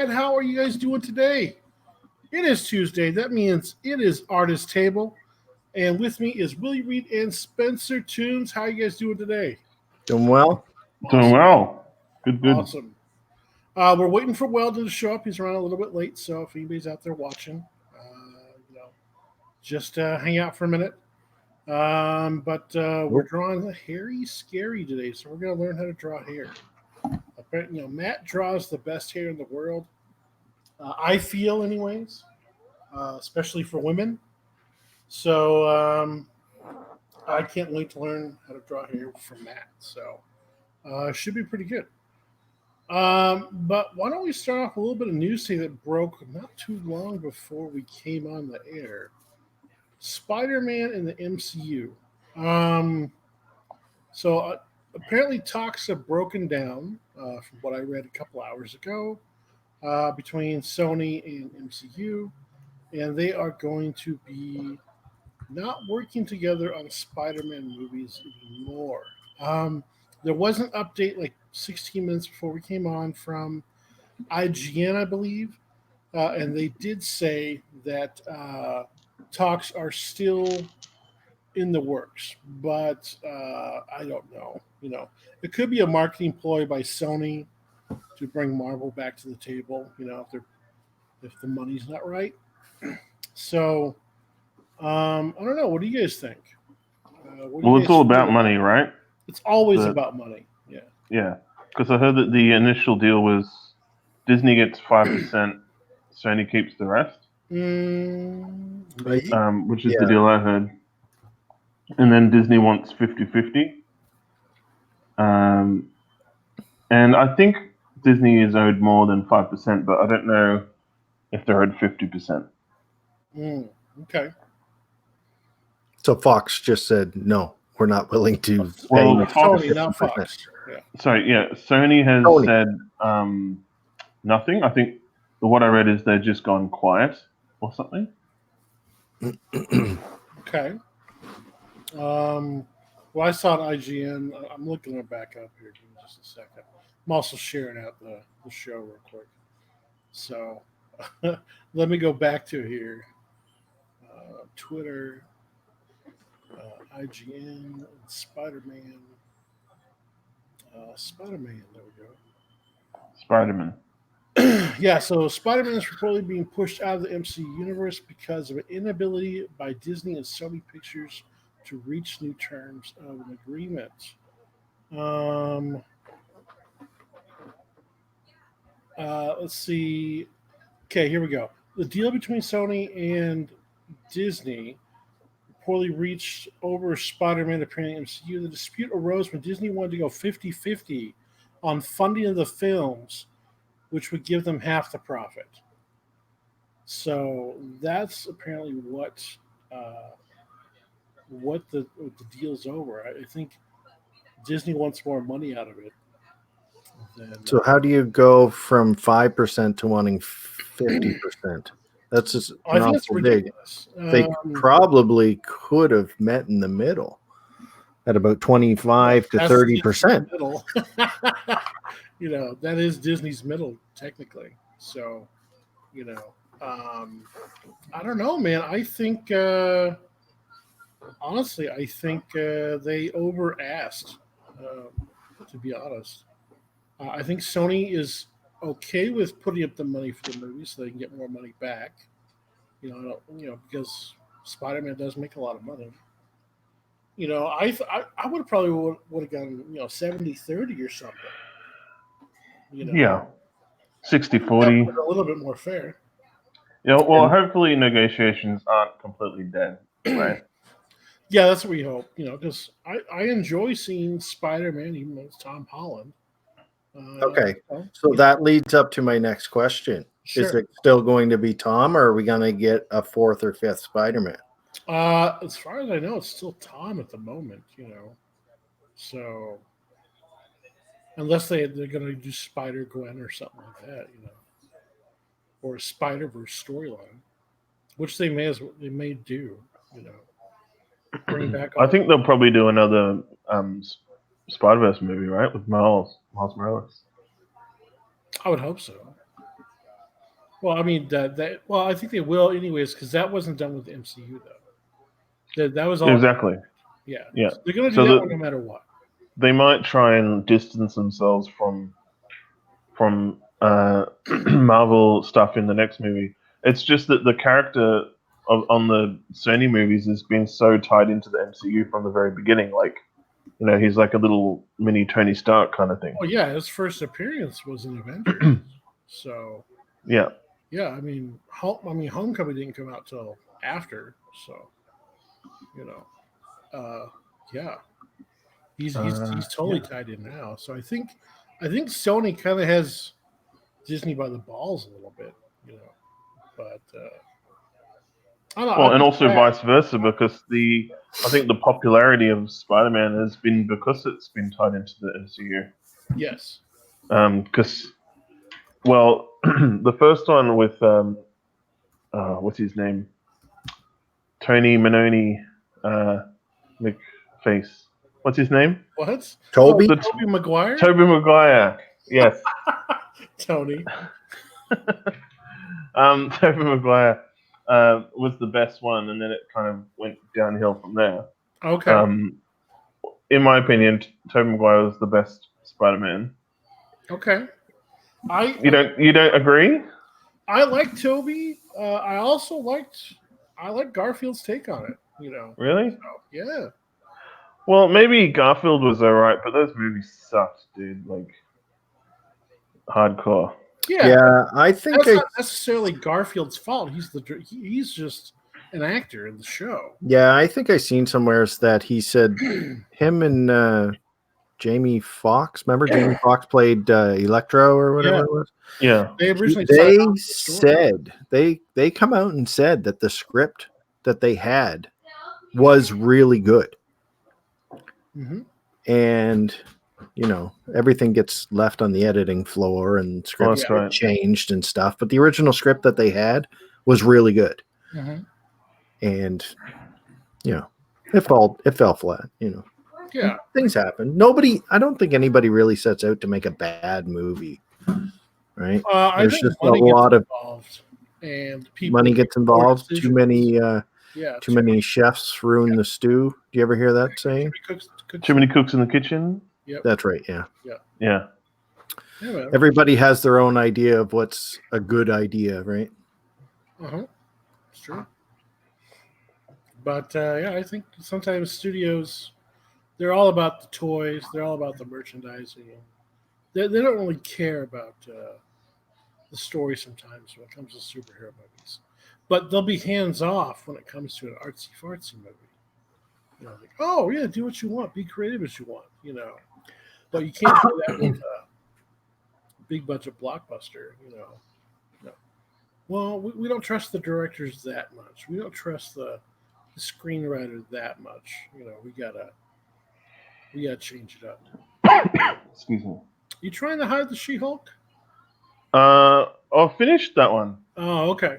And how are you guys doing today? It is Tuesday. That means it is Artist Table. And with me is Willy Reid and Spencer Tunes. How are you guys doing today? Doing well. Doing Awesome. well. Good. Awesome. We're waiting for Weldon to show up. He's running a little bit late, so if anybody's out there watching, just hang out for a minute. But we're drawing a hairy scary today, so we're going to learn how to draw hair. Matt draws the best hair in the world. I feel, anyways, especially for women. So I can't wait to learn how to draw hair from Matt. So it should be pretty good. But why don't we start off with a little bit of news today that broke not too long before we came on the air. Spider-Man in the MCU. So apparently talks have broken down from what I read a couple hours ago between Sony and MCU, and they are going to be not working together on Spider-Man movies anymore. There was an update like 16 minutes before we came on from IGN, I believe, and they did say that talks are still in the works, but I don't know. It could be a marketing ploy by Sony to bring Marvel back to the table. If the money's not right. So I don't know. What do you guys think? Well, it's all about money, right? It's always about money. Yeah. Yeah, because I heard that the initial deal was Disney gets 5%, Sony keeps the rest. Which is the deal I heard. And then Disney wants 50-50. And I think Disney is owed more than 5%, but I don't know if they're owed 50%. Okay. So Fox just said, no, we're not willing to pay. Well, Sony, not Fox. Yeah. Sorry, yeah. Sony has said nothing. I think what I read is they've just gone quiet or something. Okay. Well, I saw an IGN. I'm looking it back up here. Give me just a second. I'm also sharing out the show real quick. So let me go back to here. Twitter, IGN, Spider-Man. Spider-Man, there we go. Spider-Man. Yeah, so Spider-Man is reportedly being pushed out of the MCU universe because of an inability by Disney and Sony Pictures to reach new terms of an agreement. Let's see. Okay, here we go. The deal between Sony and Disney reportedly reached over Spider-Man appearing in MCU. The dispute arose when Disney wanted to go 50-50 on funding of the films, which would give them half the profit. So that's apparently what the deal's over. I think Disney wants more money out of it. So how do you go from 5% to wanting 50%? That's just I think it's ridiculous. They probably could have met in the middle at about 25 to 30%. That is Disney's middle technically. So, I don't know, man. I think honestly, I think they over asked. To be honest, I think Sony is okay with putting up the money for the movie so they can get more money back. Because Spider-Man does make a lot of money. I would probably would have gone 70-30 or something. Yeah, 60-40. A little bit more fair. Yeah, well, hopefully negotiations aren't completely dead, right? Yeah, that's what we hope. Because I enjoy seeing Spider-Man, even though it's Tom Holland. Okay, so that leads up to my next question. Sure. Is it still going to be Tom, or are we going to get a fourth or fifth Spider-Man? As far as I know, it's still Tom at the moment, So unless they're going to do Spider-Gwen or something like that, or a Spider-Verse storyline, which they may do, Bring back. I think they'll probably do another Spider-Verse movie, right, with Miles Morales. I would hope so. Well, I mean well, I think they will anyways because that wasn't done with the MCU though. That was all Exactly. yeah. Yeah. So they're gonna do So that that one no matter what. they might try and distance themselves from Marvel stuff in the next movie. It's just that the character on the Sony movies has been so tied into the MCU from the very beginning. Like, he's like a little mini Tony Stark kind of thing. Well, yeah, his first appearance was in Avengers, so Yeah. yeah. I mean, Homecoming didn't come out till after, so you know, yeah, he's totally tied in now. So I think Sony kind of has Disney by the balls a little bit, but I don't know. Well, I'm and just also glad. vice versa because I think the popularity of Spider-Man has been because it's been tied into the MCU. Yes. Because the first one with what's his name, Tony Manoni, McFace. What's his name? What? Toby? Oh, Tobey Maguire? Tobey Maguire. Yes. Tony. Tobey Maguire was the best one, and then it kind of went downhill from there. Okay. In my opinion, Tobey Maguire was the best Spider-Man. Okay. You don't agree? I like Toby. I also liked Garfield's take on it. Really? So, yeah. Well, maybe Garfield was alright, but those movies sucked, dude. Like hardcore. Yeah, I think that's not necessarily Garfield's fault. He's just an actor in the show. Yeah, I think I seen somewhere that he said him and Jamie Foxx. Remember, Jamie Foxx played Electro or whatever it was. Yeah. They originally They signed off the story. said they come out and said that the script that they had was really good, Mm-hmm. and everything gets left on the editing floor and scripts that's get right. changed and stuff. But the original script that they had was really good, Mm-hmm. and it fell flat. Yeah. Things happen. I don't think anybody really sets out to make a bad movie, right? I There's think just a money lot gets of involved, and people money make gets poor involved. Too decisions. many, Yeah. too many chefs ruin the stew. Do you ever hear that saying? Too many cooks in the kitchen. Yep. That's right. Yeah. Yeah. Yeah, man. Everybody has their own idea of what's a good idea, right? Uh-huh. It's true. But yeah, I think sometimes studios, they're all about the toys. They're all about the merchandising. They don't really care about the story sometimes when it comes to superhero movies. But they'll be hands off when it comes to an artsy fartsy movie. Like, oh yeah, do what you want, be creative as you want. But you can't do that with a big budget blockbuster. No. Well, we don't trust the directors that much. We don't trust the screenwriter that much. We gotta change it up. Excuse me. You trying to hide the She-Hulk? I finished that one. Oh, okay.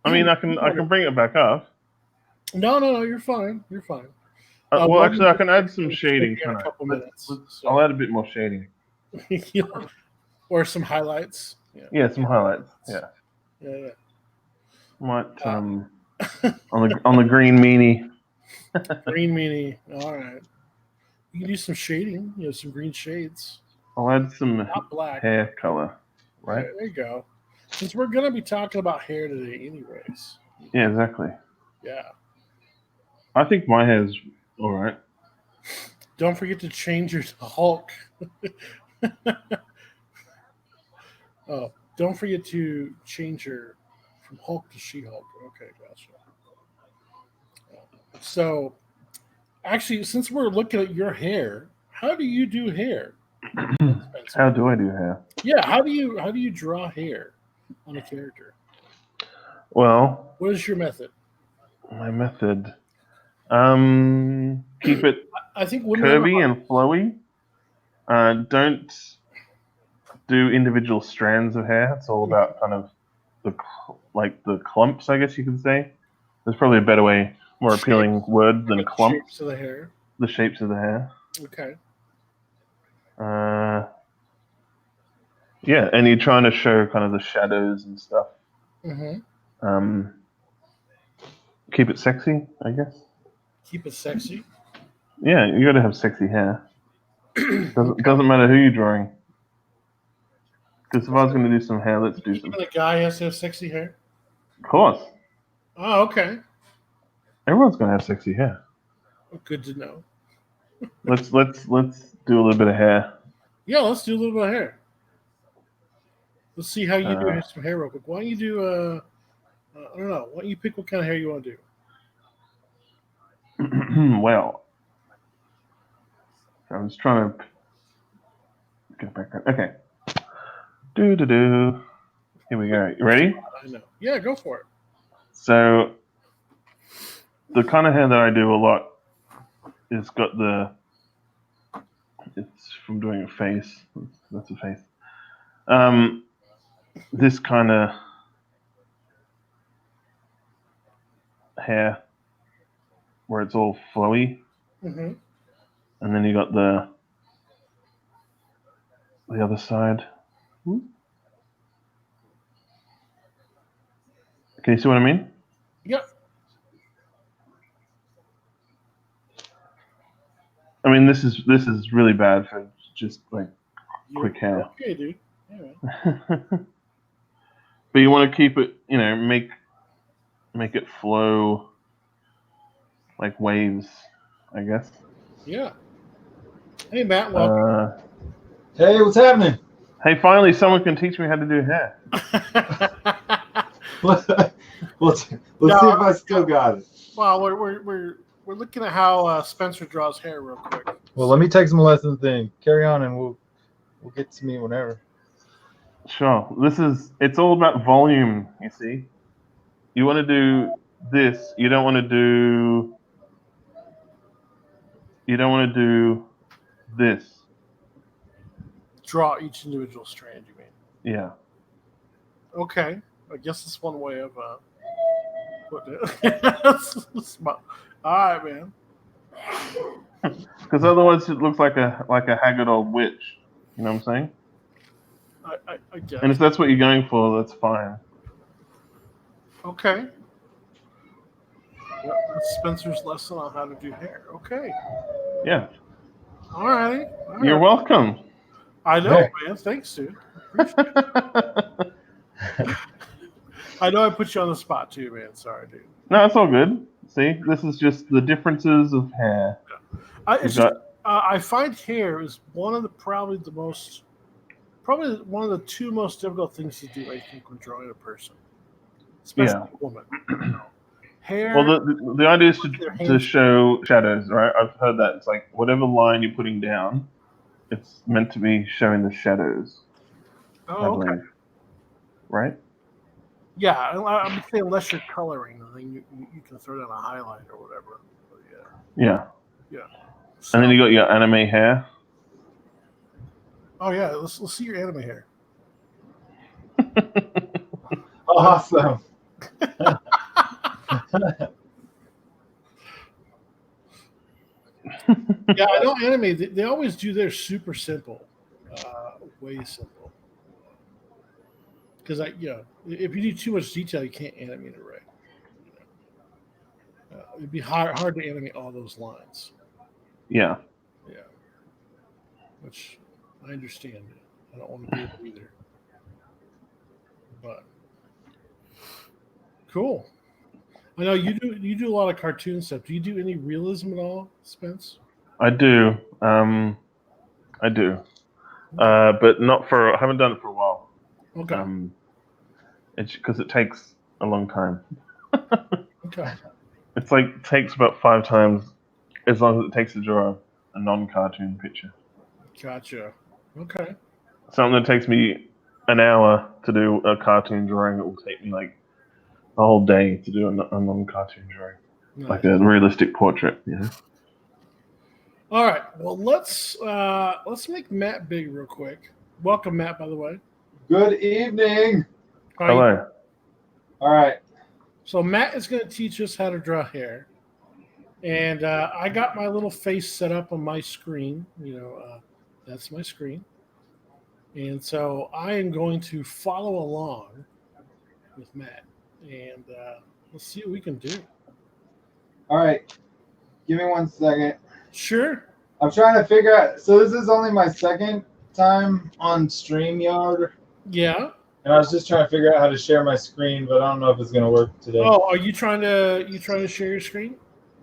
I mean, I can bring it back up. No, you're fine. You're fine. Well, actually, I can add some shading. In a couple minutes. I'll add a bit more shading. Or some highlights. Yeah, some highlights. Yeah. Yeah. Might on the green meanie. Green meanie. All right. You can do some shading. Some green shades. I'll add some Not black. hair color. Right. There you go. Since we're gonna be talking about hair today, anyways. Yeah, exactly. Yeah. I think my hair's all right. Don't forget to change your Hulk. Oh, don't forget to change your from Hulk to She-Hulk. Okay, gotcha. So, actually, since we're looking at your hair, how do you do hair? How do I do hair? Yeah, how do you draw hair on a character? Well, What is your method? My method, keep it I think curvy and flowy. Don't do individual strands of hair. It's all about kind of the clumps, I guess you could say. There's probably a better way, more appealing word than clumps. Shapes of the hair. The shapes of the hair. Okay. Yeah, and you're trying to show kind of the shadows and stuff. Mm-hmm. Keep it sexy, I guess. Keep it sexy. Yeah, you got to have sexy hair. Okay. Doesn't matter who you're drawing. Because if I was going to do some hair, let's do some. Even a guy has to have sexy hair. Of course, Oh, okay. everyone's going to have sexy hair. Good to know. Let's do a little bit of hair. Yeah, let's do a little bit of hair. Let's see how you do some hair real quick. Why don't you do I don't know. Why don't you pick what kind of hair you want to do? Well, I was trying to get back there. Okay. Do. Here we go. You ready? I know. Yeah, go for it. So, the kind of hair that I do a lot is got it's from doing a face. That's a face. This kind of hair where it's all flowy, Mm-hmm. and then you got the other side. Can you see what I mean? Yep. I mean, this is really bad for just like quick hair. Okay, dude. Yeah. But you want to keep it, make it flow like waves, I guess. Yeah. Hey, Matt. Welcome. Hey, what's happening? Hey, finally, someone can teach me how to do hair. Let's see if I still got it. Well, we're looking at how Spencer draws hair real quick. Well, let me take some lessons then. Carry on, and we'll get to me whenever. Sure. It's all about volume, you see. You want to do this. You don't want to do this. Draw each individual strand, you mean? Yeah. Okay. I guess that's one way of putting it. All right, man. Because otherwise it looks like a haggard old witch. You know what I'm saying? I guess. And if that's what you're going for, that's fine. Okay. Yep, that's Spencer's lesson on how to do hair. Okay. Yeah. All right. You're welcome. I know, man. Thanks, dude. I know I put you on the spot too, man. Sorry, dude. No, it's all good. See, this is just the differences of hair. I find hair is probably one of the two most difficult things to do. I think when drawing a person, especially a woman. Hair. Well, the idea is to show shadows, right? I've heard that it's like whatever line you're putting down, it's meant to be showing the shadows. Oh, okay. Right? Yeah, I would say unless you're coloring, then you can throw down a highlight or whatever. But yeah. So, and then you got your anime hair. Oh yeah, let's see your anime hair. Awesome. Yeah, I know anime. They always do their super simple, way simple. Because if you do too much detail, you can't animate it right. It'd be hard to animate all those lines. Yeah. Yeah. Which I understand. I don't want to do it either. But cool. I know you do a lot of cartoon stuff. Do you do any realism at all, Spence? I do. But I haven't done it for a while. Okay. It's because it takes a long time. Okay. It's like takes about 5 times as long as it takes to draw a non-cartoon picture. Gotcha. Okay. Something that takes me an hour to do a cartoon drawing, it will take me like a whole day to do a non-cartoon drawing. Nice. Like a realistic portrait, All right. Well, let's make Matt big real quick. Welcome, Matt, by the way. Good evening. Hello. All right. So Matt is going to teach us how to draw hair. And I got my little face set up on my screen. That's my screen. And so I am going to follow along with Matt, and let's see what we can do. All right. Give me 1 second. Sure. I'm trying to figure out. So this is only my second time on StreamYard, Yeah. and I was just trying to figure out how to share my screen, but I don't know if it's gonna work today. Oh, are you trying to share your screen?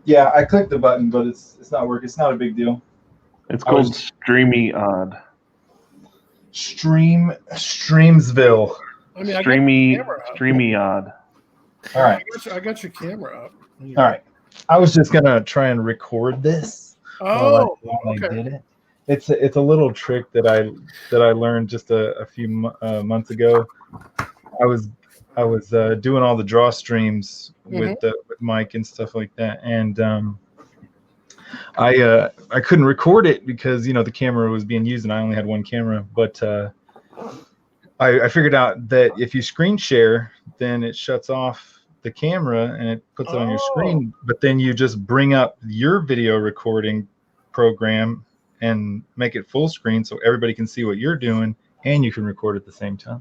Yeah, I clicked the button, but it's not working. It's not a big deal. It's I called was- StreamyOdd. Streamsville. I mean, I got your camera up. StreamyOdd. All right. I got your camera up. All right. I was just gonna try and record this Oh, while I okay. did it. It's a little trick that I learned just a few months ago. I was doing all the draw streams with Mike and stuff like that, and I couldn't record it because the camera was being used and I only had one camera. But I figured out that if you screen share, then it shuts off the camera and it puts it on your screen. But then you just bring up your video recording program and make it full screen so everybody can see what you're doing and you can record at the same time.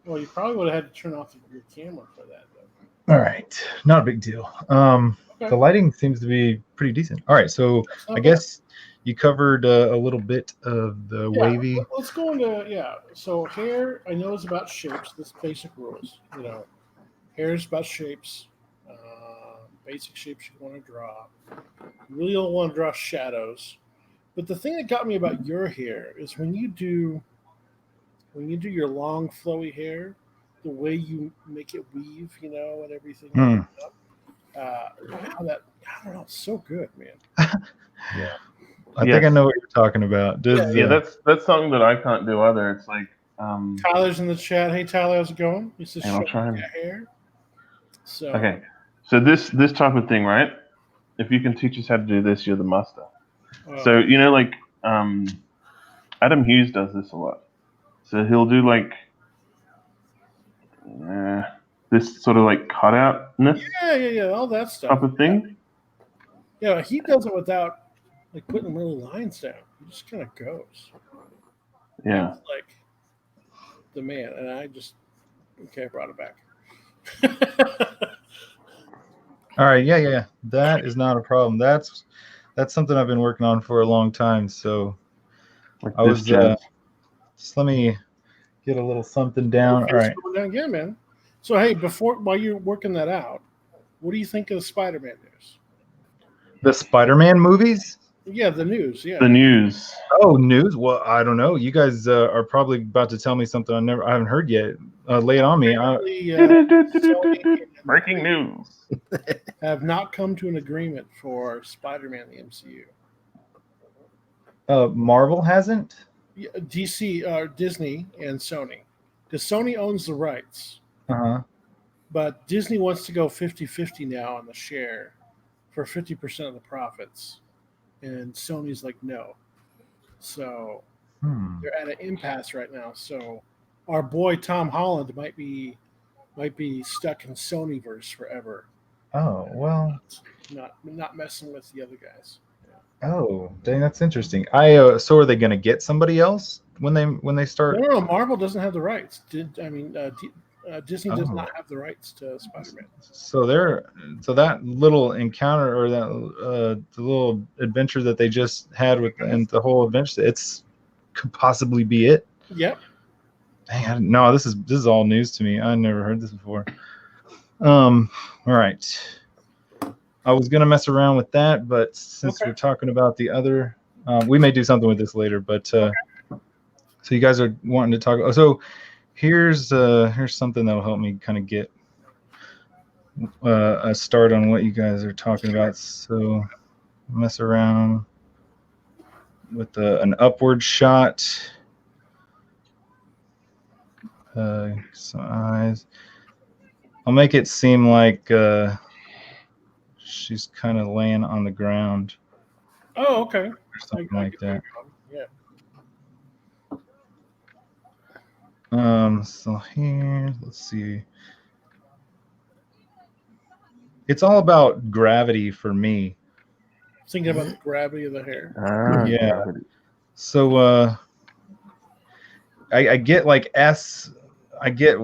Well, you probably would have had to turn off your camera for that, though. All right, not a big deal. The lighting seems to be pretty decent. All right, so I guess you covered a little bit of the wavy. Let's go into So hair, I know, is about shapes. This basic rules. Hair is about shapes. Basic shapes you want to draw. You really don't want to draw shadows. But the thing that got me about your hair is when you do your long flowy hair, the way you make it weave, and everything. How that, I don't know, it's so good, man. Yeah. I think I know what you're talking about. That's something that I can't do either. It's like Tyler's in the chat. Hey Tyler, how's it going? He says, I'll try and... hair. So okay. So this type of thing, right? If you can teach us how to do this, you're the master. So like Adam Hughes does this a lot. So he'll do like this sort of like cutoutness. Yeah, all that stuff. Type of thing. Yeah, he does it without like putting little lines down. He just kind of goes. Yeah. He's like the man, and I brought it back. All right, yeah. That is not a problem. That's something I've been working on for a long time. So like I was just let me get a little something down. All right. Yeah, man. So hey, while you're working that out, what do you think of the Spider-Man news? The Spider-Man movies? Yeah, the news. Yeah. The news. Oh, news. Well, I don't know. You guys are probably about to tell me something I haven't heard yet. Lay it on me. Breaking news. Have not come to an agreement for Spider-Man in the MCU. Marvel hasn't? Yeah, DC, Disney, and Sony. Because Sony owns the rights. But Disney wants to go 50-50 now on the share for 50% of the profits. And Sony's like, no. So they're at an impasse right now. So our boy Tom Holland might be stuck in Sonyverse forever. Oh, well. Not messing with the other guys. Yeah. Oh, dang, that's interesting. So are they going to get somebody else when they start? No, Marvel doesn't have the rights. Disney does not have the rights to Spider-Man. So that little encounter or that the little adventure that they just had and the whole adventure, could possibly be it. Yep. Dang, no, this is all news to me. I never heard this before. All right. I was gonna mess around with that, but since we're talking about the other, we may do something with this later. But so you guys are wanting to talk. So here's something that'll help me kind of get a start on what you guys are talking about. So mess around with an upward shot. Some eyes. I'll make it seem like she's kind of laying on the ground. Oh, okay. Or something like that. Yeah. So here, let's see. It's all about gravity for me. Thinking about the gravity of the hair. Yeah. So I get like I get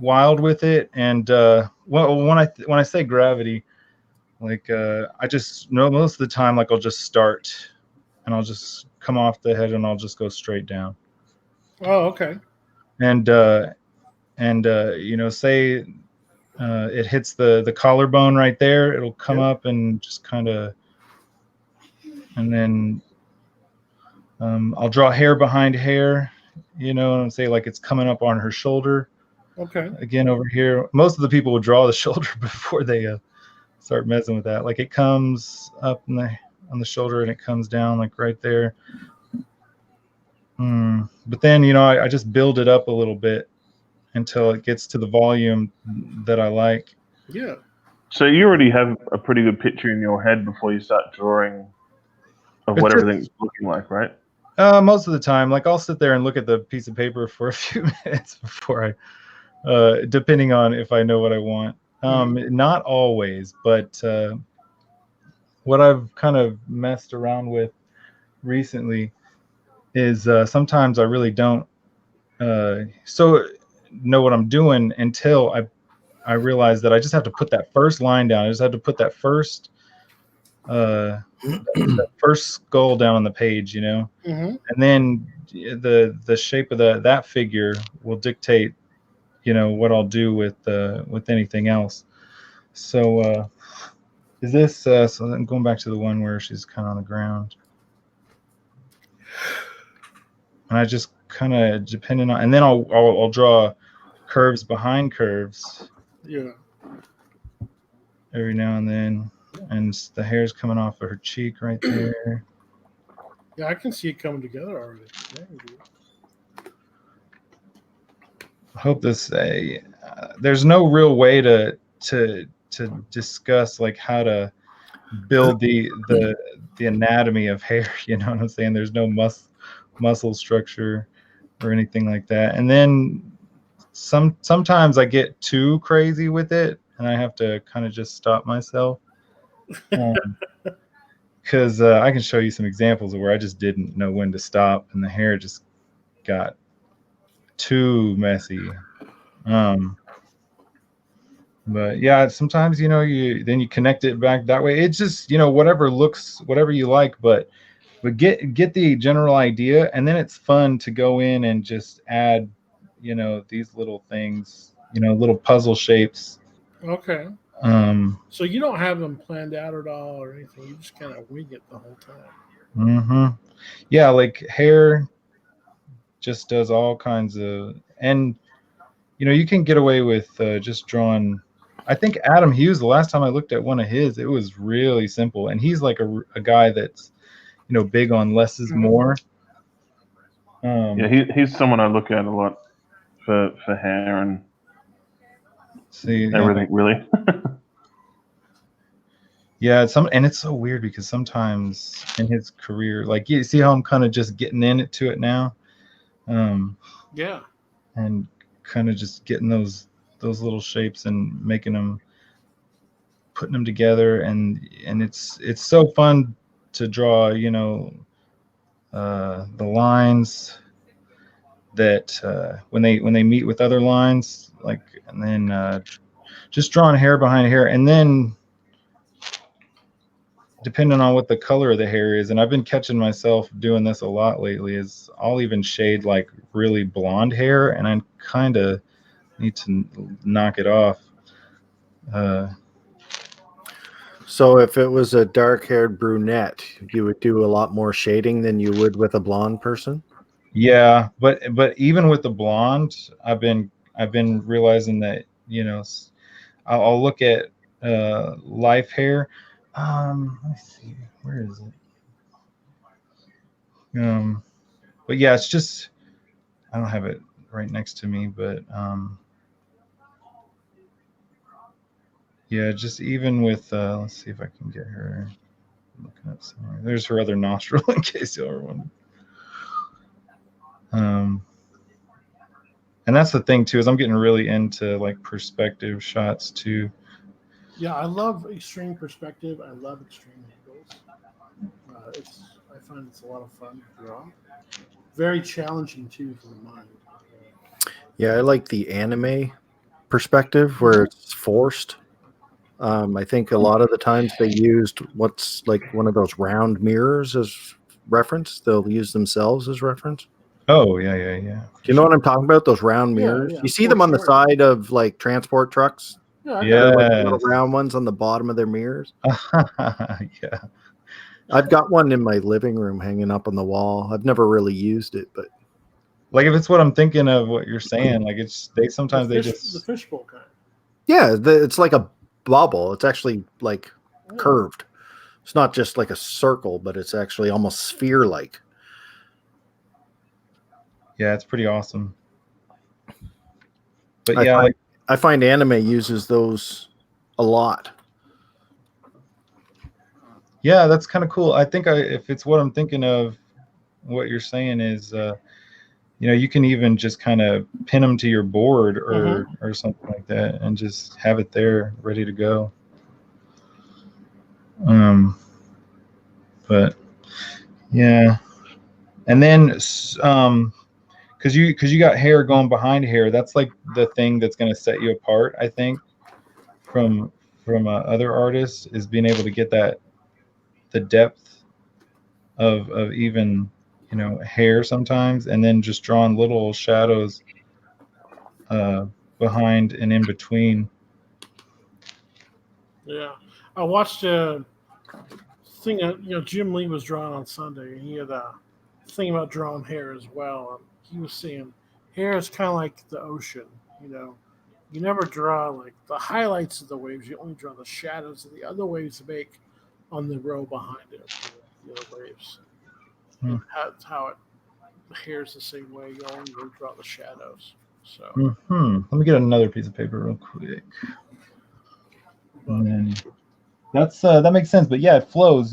wild with it, and well, when I say gravity, like I just know most of the time, like I'll just start and I'll just come off the head and I'll just go straight down. Oh, okay. And you know, say it hits the collarbone right there, it'll come Yep. up and just kind of, and then I'll draw hair behind hair, you know, and say like it's coming up on her shoulder. Okay. Again, over here, most of the people will draw the shoulder before they start messing with that. Like it comes up on the shoulder and it comes down like right there. But then, you know, I just build it up a little bit until it gets to the volume that I like. Yeah. So you already have a pretty good picture in your head before you start drawing of It's what just everything's looking like, right? most of the time, like I'll sit there and look at the piece of paper for a few minutes before depending on if I know what I want. Not always, but what I've kind of messed around with recently is sometimes I really don't so know what I'm doing until I realize that I just have to put that first line down. I just have to put that first that first skull down on the page, you know, Mm-hmm. and then the shape of that figure will dictate, you know, what I'll do with anything else. So is this so I'm going back to the one where she's kind of on the ground, and I just kind of depending on, and then I'll draw curves behind curves Yeah. every now and then, and the hair's coming off of her cheek right there. Yeah, I can see it coming together already. Very good. I hope this there's no real way to discuss like how to build the anatomy of hair. You know what I'm saying? There's no muscle structure or anything like that. And then sometimes I get too crazy with it, and I have to kind of just stop myself. Because I can show you some examples of where I just didn't know when to stop, and the hair just got too messy. But yeah, sometimes, you know, you connect it back that way. It's just, you know, whatever you like, but get the general idea, and then it's fun to go in and just add, you know, these little things, you know, little puzzle shapes. Okay. Um, So you don't have them planned out at all or anything. You just kind of wing it the whole time. yeah, like hair just does all kinds of, and you know, you can get away with just drawing. I think Adam Hughes, the last time I looked at one of his, it was really simple, and he's like a guy that's, you know, big on less is more. Yeah, he's someone I look at a lot for hair and see, everything, really. yeah, and it's so weird because sometimes in his career, like you see how I'm kind of just getting into it now, Yeah. and kind of just getting those little shapes and putting them together, and it's so fun to draw, you know, the lines that when they meet with other lines, like, and then just drawing hair behind hair, and then depending on what the color of the hair is, and I've been catching myself doing this a lot lately, is I'll even shade like really blonde hair, and I kind of need to knock it off. So if it was a dark-haired brunette, you would do a lot more shading than you would with a blonde person? Yeah, but even with the blonde, I've been realizing that, you know, I'll look at life hair. Let me see, where is it? But yeah, it's just I don't have it right next to me, but yeah, just even with let's see if I can get her. I'm looking at somewhere. There's her other nostril in case you ever wonder. And that's the thing too, is I'm getting really into like perspective shots too. Yeah, I love extreme perspective. I love extreme angles. I find it's a lot of fun to draw. very challenging too for the mind. Yeah, I like the anime perspective where it's forced. I think a lot of the times they used what's like one of those round mirrors as reference. They'll use themselves as reference. Oh yeah. Do you know what I'm talking about? Those round mirrors. Yeah, You see them on the side of like transport trucks. Yeah, I got They're it. like Yeah. little round ones on the bottom of their mirrors. Yeah. I've got one in my living room hanging up on the wall. I've never really used it, but Like if it's what I'm thinking of, what you're saying, like it's they sometimes the they the just fishbowl kind. yeah, it's like a bubble. It's actually like curved. It's not just like a circle, but it's actually almost sphere-like. yeah, it's pretty awesome. But yeah, I find anime uses those a lot. yeah, that's kind of cool. I think if it's what I'm thinking of, what you're saying is, you can even just kind of pin them to your board or something like that, and just have it there ready to go. But yeah, and then because you got hair going behind hair, that's like the thing that's going to set you apart, I think, from other artists, is being able to get the depth of even hair sometimes, and then just drawing little shadows behind and in between. Yeah, I watched a thing. Jim Lee was drawing on Sunday, and he had a thing about drawing hair as well. And he was saying hair is kind of like the ocean. You never draw like the highlights of the waves. You only draw the shadows of the other waves make on the row behind it. The other waves. And that's how the hair is the same way. You only draw the shadows. So. Let me get another piece of paper real quick. And then that makes sense. But yeah, it flows.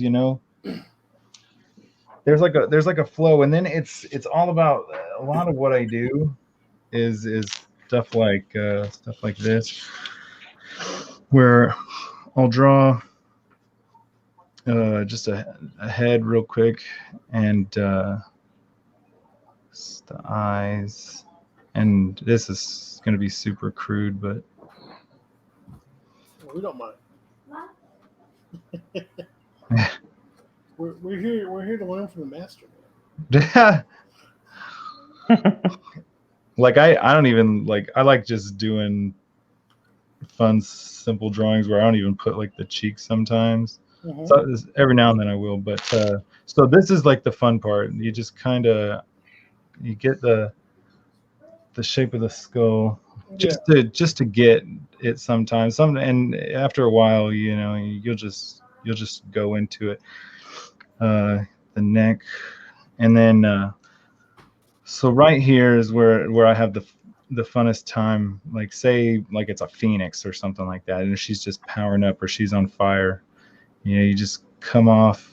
There's like a flow, and then it's all about a lot of what I do is stuff like this, where I'll draw just a head real quick, and the eyes, and this is going to be super crude, but we don't mind. We're here to learn from the master. Like I don't even I like just doing fun simple drawings where I don't even put like the cheeks sometimes. So every now and then I will, but so this is like the fun part. You just kind of get the shape of the skull just to get it sometimes. And after a while, you'll just go into it. The neck, and then so right here is where I have the funnest time. Like say like it's a phoenix or something like that, and she's just powering up or she's on fire. You just come off.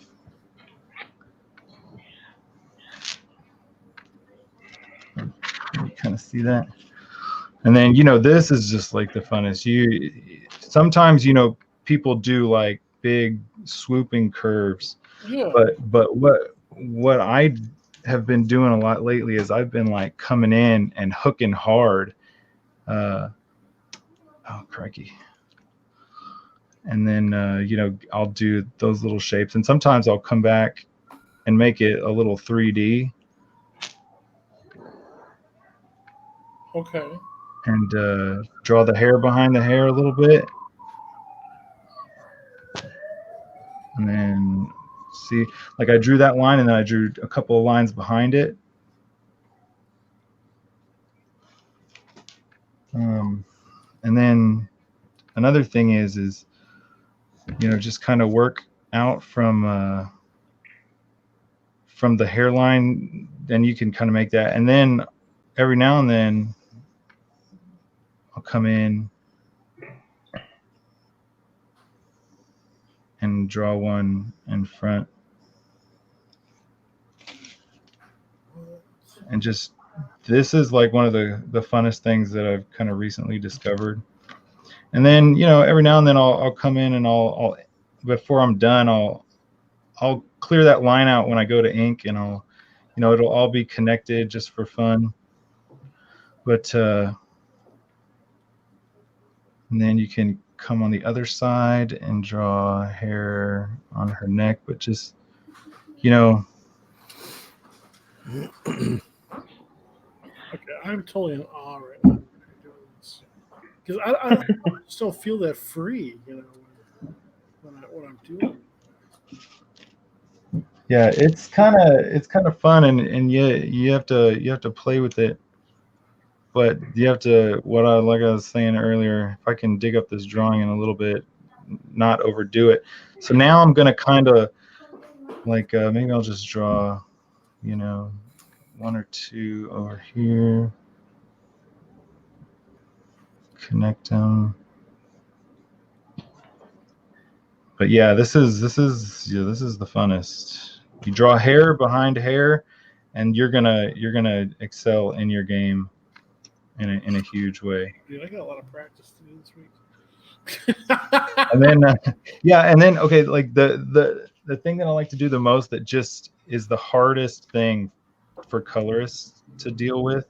You kind of see that, and then this is just like the funnest. Sometimes people do like big swooping curves. Yeah. But what I have been doing a lot lately is I've been like coming in and hooking hard. Oh crikey. And then I'll do those little shapes, and sometimes I'll come back and make it a little 3D. Okay. And draw the hair behind the hair a little bit. And then see, like I drew that line, and then I drew a couple of lines behind it. And then another thing is just kind of work out from the hairline, then you can kind of make that. And then every now and then I'll come in and draw one in front, and just this is like one of the funnest things that I've kind of recently discovered. And then every now and then I'll come in and I'll before I'm done I'll clear that line out when I go to ink, and I'll it'll all be connected just for fun. But and then you can come on the other side and draw hair on her neck, but just, Okay, I'm totally in awe right now because I just don't feel that free, when I'm doing it. yeah, it's kind of fun, and you have to play with it, but you have to, like I was saying earlier, if I can dig up this drawing in a little bit, not overdo it. So now I'm gonna kind of like maybe I'll just draw, one or two over here, connect them. But yeah, this is the funnest. You draw hair behind hair, and you're gonna excel in your game in a huge way. Dude, I got a lot of practice to do this week. And then okay, like the thing that I like to do the most, that just is the hardest thing for colorists to deal with,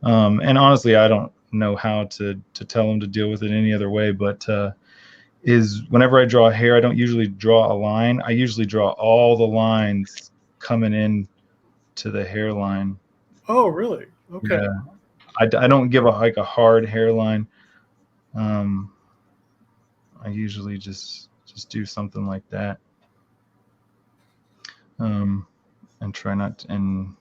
and honestly I don't know how to tell them to deal with it any other way, but is whenever I draw hair, I don't usually draw a line. I usually draw all the lines coming in to the hairline. Oh, really? Okay. Yeah. I don't give a hard hairline. I usually just do something like that, and try not to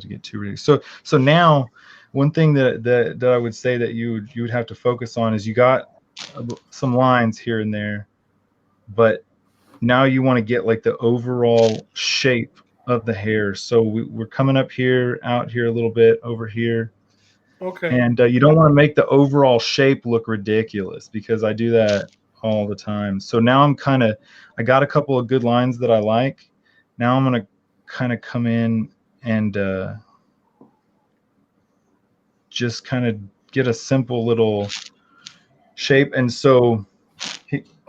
get too ridiculous. So now, one thing that I would say that you would have to focus on is you got some lines here and there, but now you want to get like the overall shape of the hair. So we're coming up here, out here a little bit, over here. Okay. And you don't want to make the overall shape look ridiculous, because I do that all the time. So now I got a couple of good lines that I like. Now I'm going to kind of come in and just kind of get a simple little shape. And so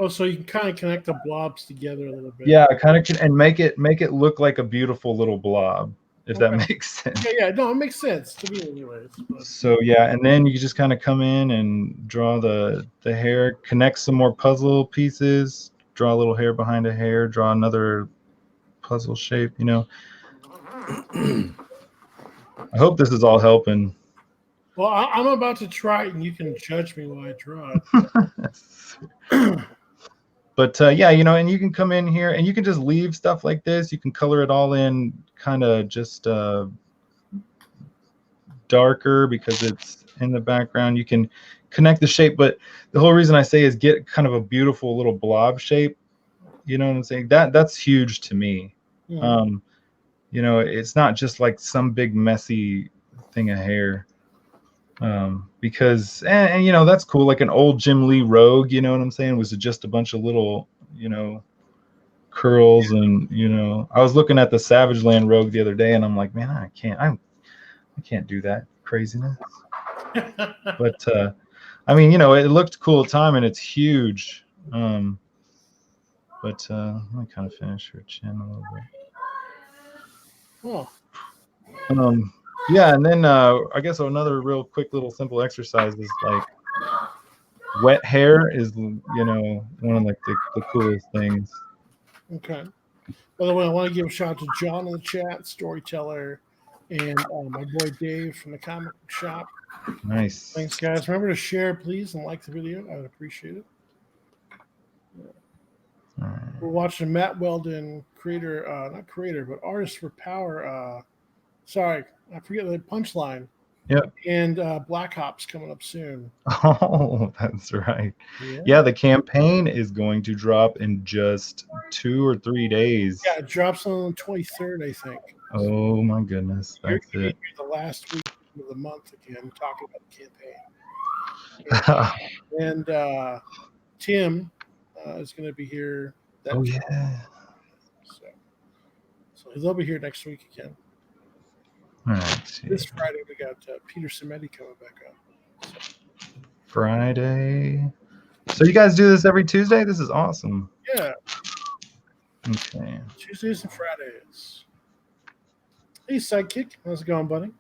so you can kind of connect the blobs together a little bit. Yeah, kind of, and make it look like a beautiful little blob, if that makes sense. Yeah, no, it makes sense to me anyways. But. So yeah, and then you just kind of come in and draw the hair, connect some more puzzle pieces, draw a little hair behind a hair, draw another puzzle shape, I hope this is all helping. Well, I'm about to try it, and you can judge me while I draw it. But yeah, and you can come in here and you can just leave stuff like this. You can color it all in kind of just darker because it's in the background. You can connect the shape, but the whole reason I say is get kind of a beautiful little blob shape. You know what I'm saying? That's huge to me. Mm-hmm. It's not just like some big messy thing of hair. Because and that's cool, like an old Jim Lee Rogue, you know what I'm saying, was just a bunch of little curls. And I was looking at the Savage Land Rogue the other day, and I'm like, man, I can't do that craziness. But I mean, it looked cool at the time, and it's huge. But let me kind of finish her chin a little bit. Oh. Yeah, and then I guess another real quick little simple exercise is like wet hair is one of like the coolest things. Okay. By the way, I want to give a shout out to John in the chat, storyteller, and my boy Dave from the comic book shop. Nice. Thanks, guys. Remember to share, please, and like the video. I would appreciate it. Right. We're watching Matt Weldon, not creator, but artist for Power. Sorry, I forget the punchline. Yep. And Black Ops coming up soon. Oh, that's right. Yeah, the campaign is going to drop in just 2 or 3 days. Yeah, it drops on the 23rd, I think. Oh my goodness, that's it. The last week of the month again, talking about the campaign. And Tim is going to be here. Yeah. So they'll be here next week again. All right. This Friday we got Peter Cimenti coming back up. So. Friday. So you guys do this every Tuesday? This is awesome. Yeah. Okay. Tuesdays and Fridays. Hey, sidekick. How's it going, buddy?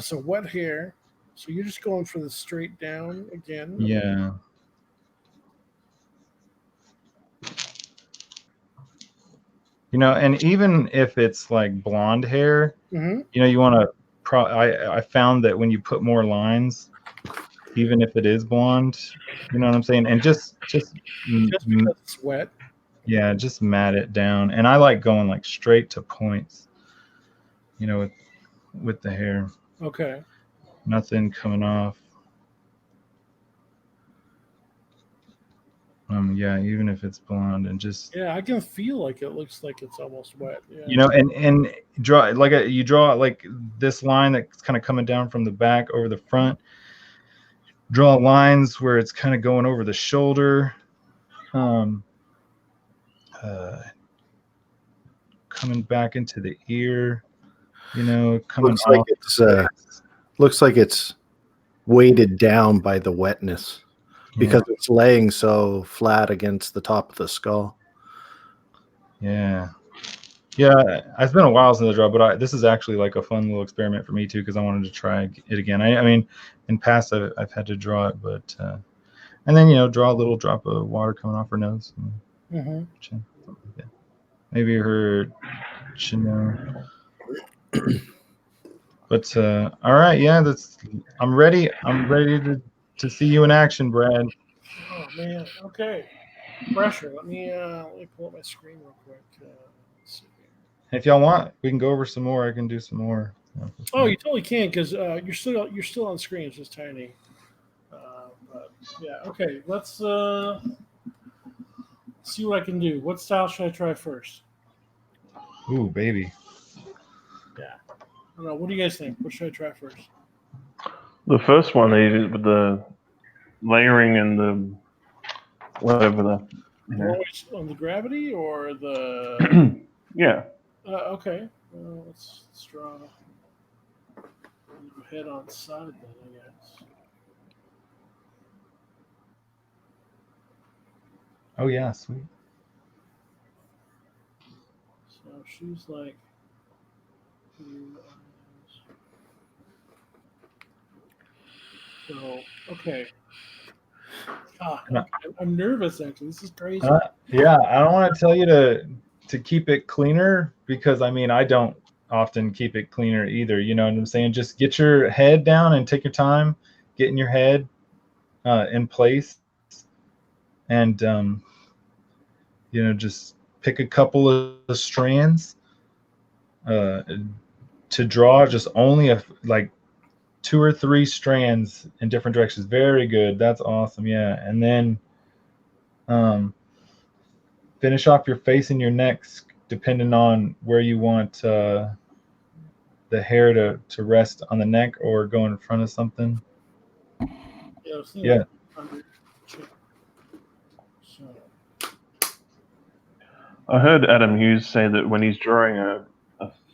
So wet hair. So you're just going for the straight down again. Yeah. You know, and even if it's like blonde hair, Mm-hmm. you know, you want to. I found that when you put more lines, even if it is blonde, you know what I'm saying, and just Just because it's wet. yeah, just mat it down. And I like going like straight to points, you know, with the hair, Okay. nothing coming off. Yeah, even if it's blonde, and just Yeah, I can feel like it looks like it's almost wet. Yeah. you know, and draw like you draw like this line that's kind of coming down from the back over the front. Draw lines where it's kind of going over the shoulder, coming back into the ear, you know, coming looks like it's weighted down by the wetness because it's laying so flat against the top of the skull. Yeah. It's been a while since I draw, but this is actually like a fun little experiment for me too, because I wanted to try it again. I mean, in past I've had to draw it, but and then, you know, draw a little drop of water coming off her nose, Mm-hmm. chin, something like that. Maybe her chin. But all right, yeah, I'm ready. I'm ready to see you in action, Brad. Oh man. Okay. Pressure. Let me pull up my screen real quick. Let's see here. If y'all want, we can go over some more. I can do some more. Oh, you totally can because you're still on screen. It's just tiny. But yeah. Okay. Let's see what I can do. What style should I try first? Ooh, baby. Yeah. I don't know. What do you guys think? What should I try first? The first one they did with the layering and the whatever the On the gravity or the yeah. Okay. Let's draw head on side then, I guess. Oh yeah, sweet. So she's like so okay. I'm nervous actually. This is crazy. Yeah, I don't want to tell you to keep it cleaner because I mean I don't often keep it cleaner either. You know what I'm saying? Just get your head down and take your time getting your head in place, and you know, just pick a couple of strands to draw. Just only like 2 or 3 strands in different directions. Very good. That's awesome. Yeah, and then finish off your face and your neck depending on where you want the hair to rest on the neck or go in front of something. Yeah. I heard Adam Hughes say that when he's drawing a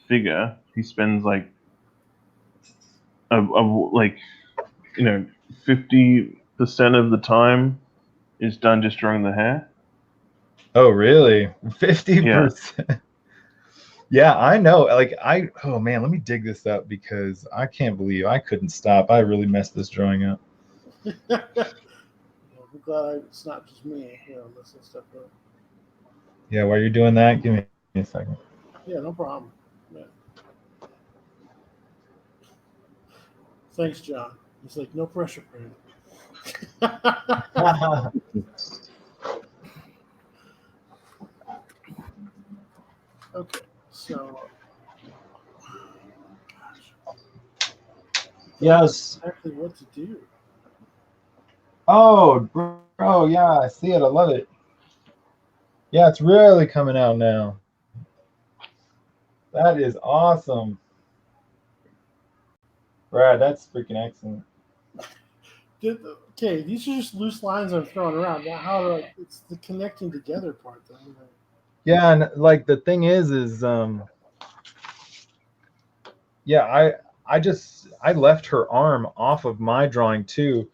figure, he spends like like 50% of the time is done just drawing the hair. Oh, really? 50%? Yeah, I know. Like oh man, let me dig this up because I can't believe I couldn't stop. I really messed this drawing up. I'm glad it's not just me messing stuff up. Yeah, while you're doing that, give me a second. Yeah, no problem. Yeah. Thanks, John. He's like, no pressure, Brad. Okay, so yes. Exactly what to do. Oh, bro, yeah, I see it. I love it. Yeah, it's really coming out now. That is awesome. Brad, that's freaking excellent. Okay, these are just loose lines I'm throwing around. Now, it's the connecting together part, though. Yeah, and like the thing is yeah, I left her arm off of my drawing too,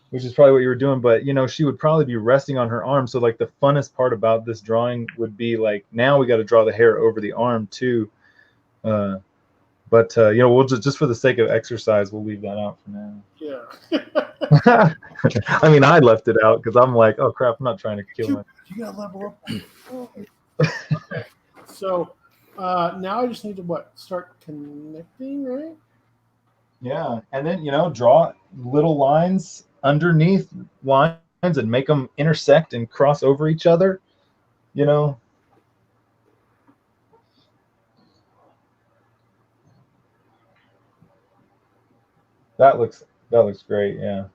which is probably what you were doing, but you know, she would probably be resting on her arm. So like the funnest part about this drawing would be like, now we got to draw the hair over the arm too. But we'll just for the sake of exercise, we'll leave that out for now. Yeah. I mean, I left it out because I'm like, oh crap, I'm not trying to kill him. You gotta level up. Okay. So now I just need to start connecting, right? Yeah, and then draw little lines underneath lines and make them intersect and cross over each other. That looks great. Yeah.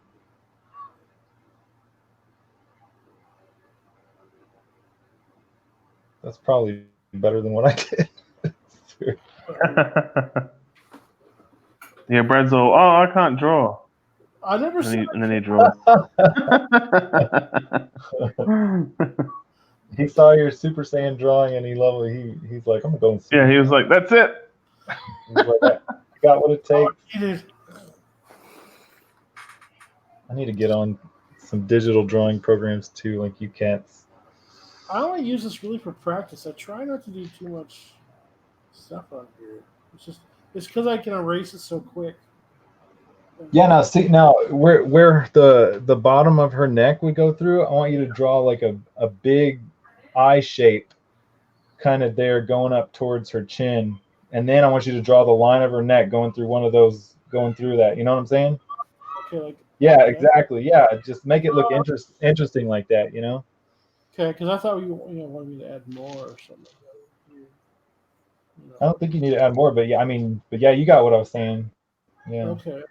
That's probably better than what I did. Yeah, Brad's all, oh, I can't draw. I never said. And then he draws. He saw your Super Saiyan drawing and he's like, I'm gonna go and see. Yeah, he was like, that's it. He's like, I got what it takes. I need to get on some digital drawing programs too, like you cats. I only use this really for practice. I try not to do too much stuff on here. It's because I can erase it so quick. Yeah, now where the bottom of her neck would go through, I want you to draw like a big eye shape kind of there going up towards her chin. And then I want you to draw the line of her neck going through one of those, going through that. You know what I'm saying? Okay. Yeah, exactly. Yeah, just make it look interesting like that, Okay, because I thought you wanted me to add more or something. I don't think you need to add more, but yeah, you got what I was saying. Yeah. Okay.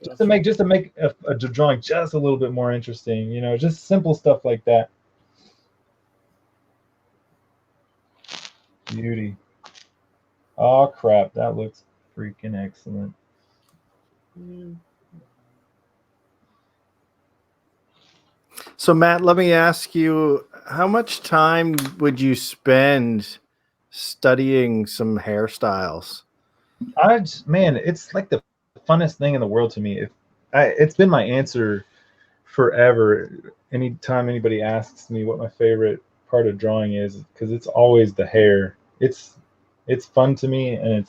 Just to make a drawing just a little bit more interesting, just simple stuff like that. Beauty. Oh crap, that looks freaking excellent. So Matt, let me ask you, how much time would you spend studying some hairstyles? Man, it's like the funnest thing in the world to me. It's been my answer forever. Anytime anybody asks me what my favorite part of drawing is, because it's always the hair. It's fun to me, and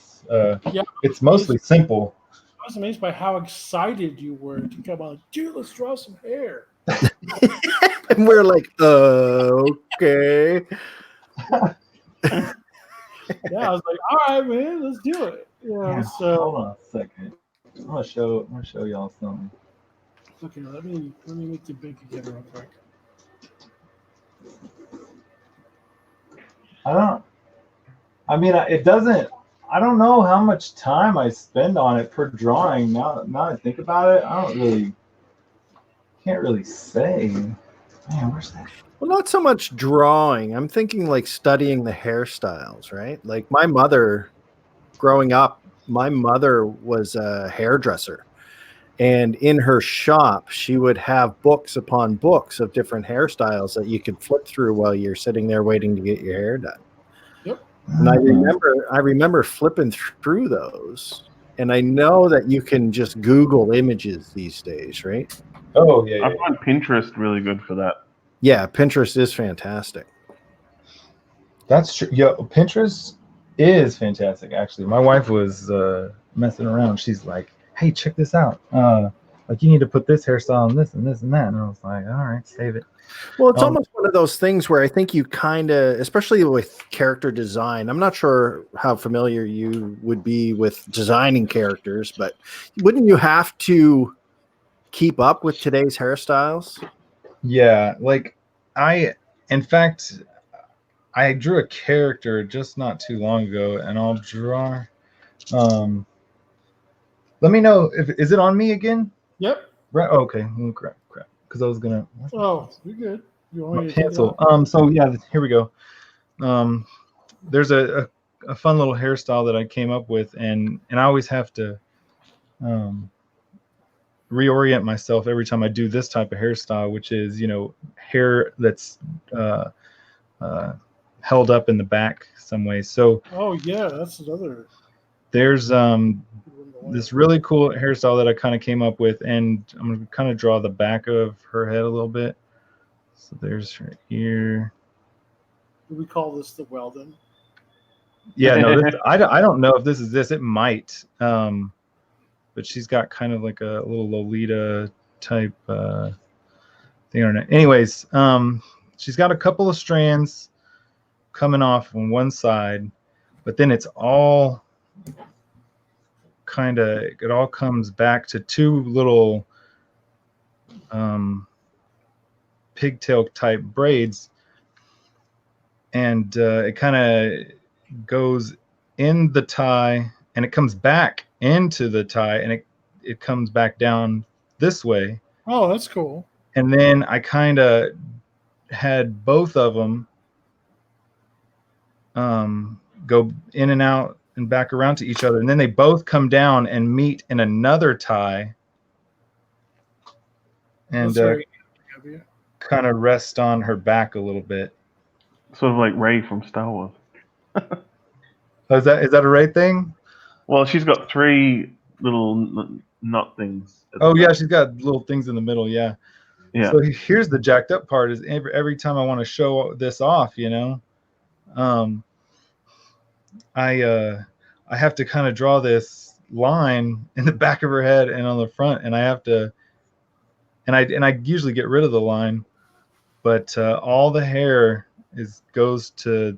it's mostly simple. I was amazed by how excited you were to come on. Dude, let's draw some hair. And we're like, okay. Yeah, I was like, all right, man, let's do it. So hold on a second. I'm gonna show y'all something. Okay, let me make the big again real quick. I don't know how much time I spend on it per drawing. Now I think about it, can't really say. Man, where's that? Well, not so much drawing. I'm thinking like studying the hairstyles, right? Like my mother, growing up, my mother was a hairdresser. And in her shop, she would have books upon books of different hairstyles that you could flip through while you're sitting there waiting to get your hair done. Yep. And I remember flipping through those. And I know that you can just Google images these days, right? Oh, yeah. I find Pinterest really good for that. Yeah, Pinterest is fantastic. That's true. Yeah, Pinterest is fantastic, actually. My wife was messing around. She's like, hey, check this out. Like, you need to put this hairstyle on this and this and that. And I was like, all right, save it. Well, it's almost one of those things where I think you kind of, especially with character design, I'm not sure how familiar you would be with designing characters, but wouldn't you have to keep up with today's hairstyles? Yeah, like in fact, I drew a character just not too long ago, and I'll draw. Let me know is it on me again? Yep. Right. Oh, okay. Crap. Because I was gonna. Oh, you're good. You want me to cancel? So yeah, here we go. There's a fun little hairstyle that I came up with, and I always have to reorient myself every time I do this type of hairstyle, which is hair that's held up in the back some way. So oh yeah, that's another. There's this really cool hairstyle that I kind of came up with, and I'm gonna kind of draw the back of her head a little bit. So there's her ear. Do we call this the Weldon? Yeah, no, I don't know if this is this. It might, but she's got kind of like a little Lolita type thing on it. Anyways, she's got a couple of strands coming off on one side, but then it's all it all comes back to two little pigtail type braids, and it kind of goes in the tie and it comes back into the tie, and it comes back down this way. Oh, that's cool. And then I kind of had both of them go in and out and back around to each other, and then they both come down and meet in another tie, and kind of rest on her back a little bit. Sort of like Rey from Star Wars. Oh, is that a right thing? Well, she's got three little knot things. Oh yeah, she's got little things in the middle. Yeah. Yeah. So here's the jacked up part: is every time I want to show this off, I have to kind of draw this line in the back of her head and on the front, and I have to, and I usually get rid of the line, but all the hair goes to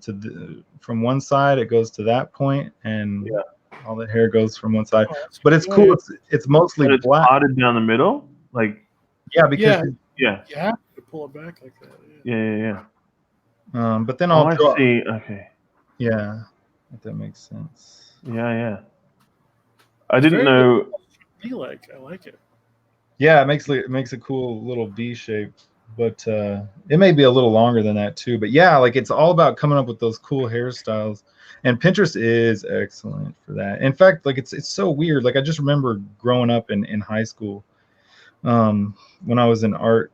from one side, it goes to that point, and all the hair goes from one side. But it's cool. It's mostly black. Parted down the middle, like because you have to pull it back like that. Yeah. But then I'll draw. I see. Okay. Yeah, if that makes sense. Yeah. I didn't know. I like it. Yeah, it makes a cool little V shape, but it may be a little longer than that too. But yeah, like it's all about coming up with those cool hairstyles, and Pinterest is excellent for that. In fact, like it's so weird. Like I just remember growing up in high school, when I was in art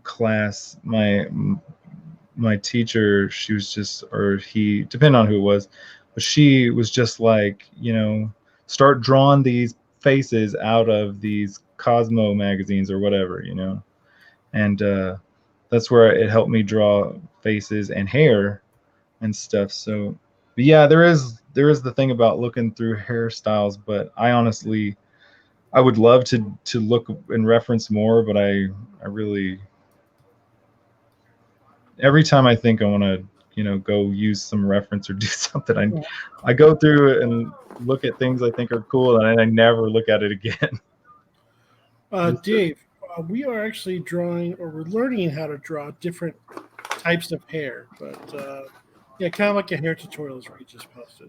class, my teacher, she was just, or he, depending on who it was, but she was just like, start drawing these faces out of these Cosmo magazines or whatever, and that's where it helped me draw faces and hair and stuff. So, but yeah, there is the thing about looking through hairstyles, but I would love to look and reference more, but I really, every time I think I want to, go use some reference or do something, I go through it and look at things I think are cool, and I never look at it again. Dave, we are actually drawing, or we're learning how to draw different types of hair, but kind of like a hair tutorial is what you just posted.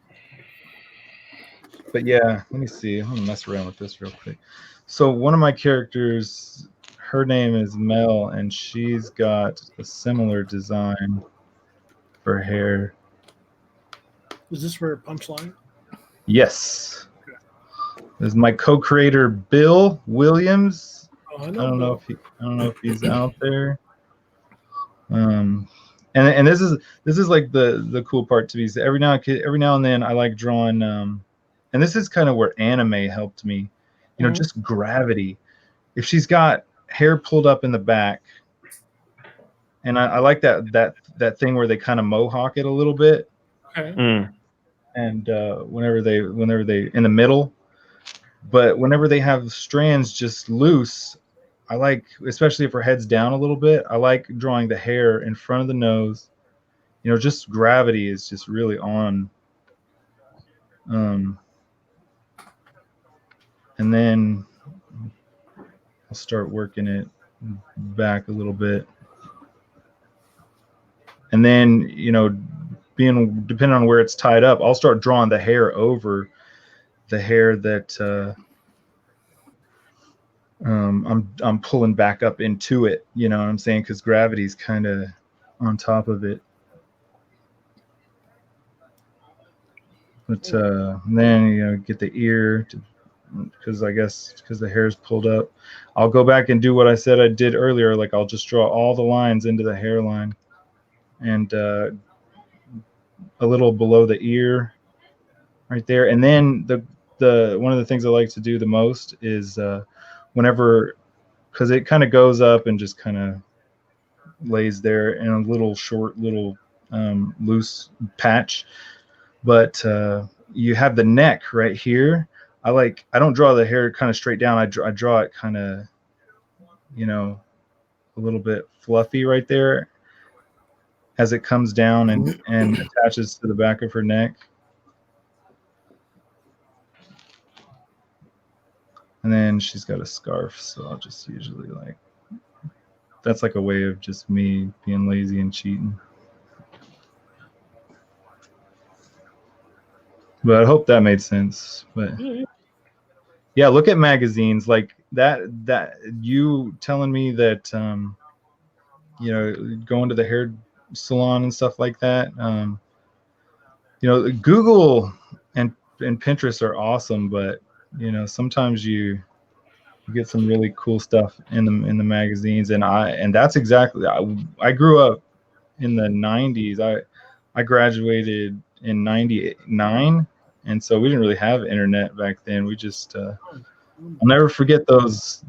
But yeah, let me see. I'm gonna mess around with this real quick. So one of my characters, her name is Mel, and she's got a similar design for hair. Is this for a punchline? Yes. Okay. This is my co-creator Bill Williams. Oh, I don't know if he's out there. And this is like the cool part to me. So every now and then I like drawing. And this is kind of where anime helped me. Just gravity. If she's got hair pulled up in the back, and I like that thing where they kind of mohawk it a little bit. Okay. And whenever they in the middle, but whenever they have strands just loose, I like, especially if her head's down a little bit, I like drawing the hair in front of the nose. Just gravity is just really on. And then I'll start working it back a little bit. And then, depending on where it's tied up, I'll start drawing the hair over the hair that I'm pulling back up into it. You know what I'm saying? Because gravity's kind of on top of it. But then get the ear, because the hair's pulled up. I'll go back and do what I said I did earlier. Like I'll just draw all the lines into the hairline, and a little below the ear, right there. And then the one of the things I like to do the most is whenever, because it kind of goes up and just kind of lays there in a little short, little loose patch. but you have the neck right here. I don't draw the hair kind of straight down. I draw it kind of, you know, a little bit fluffy right there as it comes down and attaches to the back of her neck. And then she's got a scarf, so I'll just usually like, that's like a way of just me being lazy and cheating. But I hope that made sense. But yeah, look at magazines like that you telling me that you know, going to the hair salon and stuff like that. You know, Google and Pinterest are awesome, but you know, sometimes you get some really cool stuff in the magazines, and that's exactly, I grew up in the 90s. I graduated in 99, and so we didn't really have internet back then. We just I'll never forget those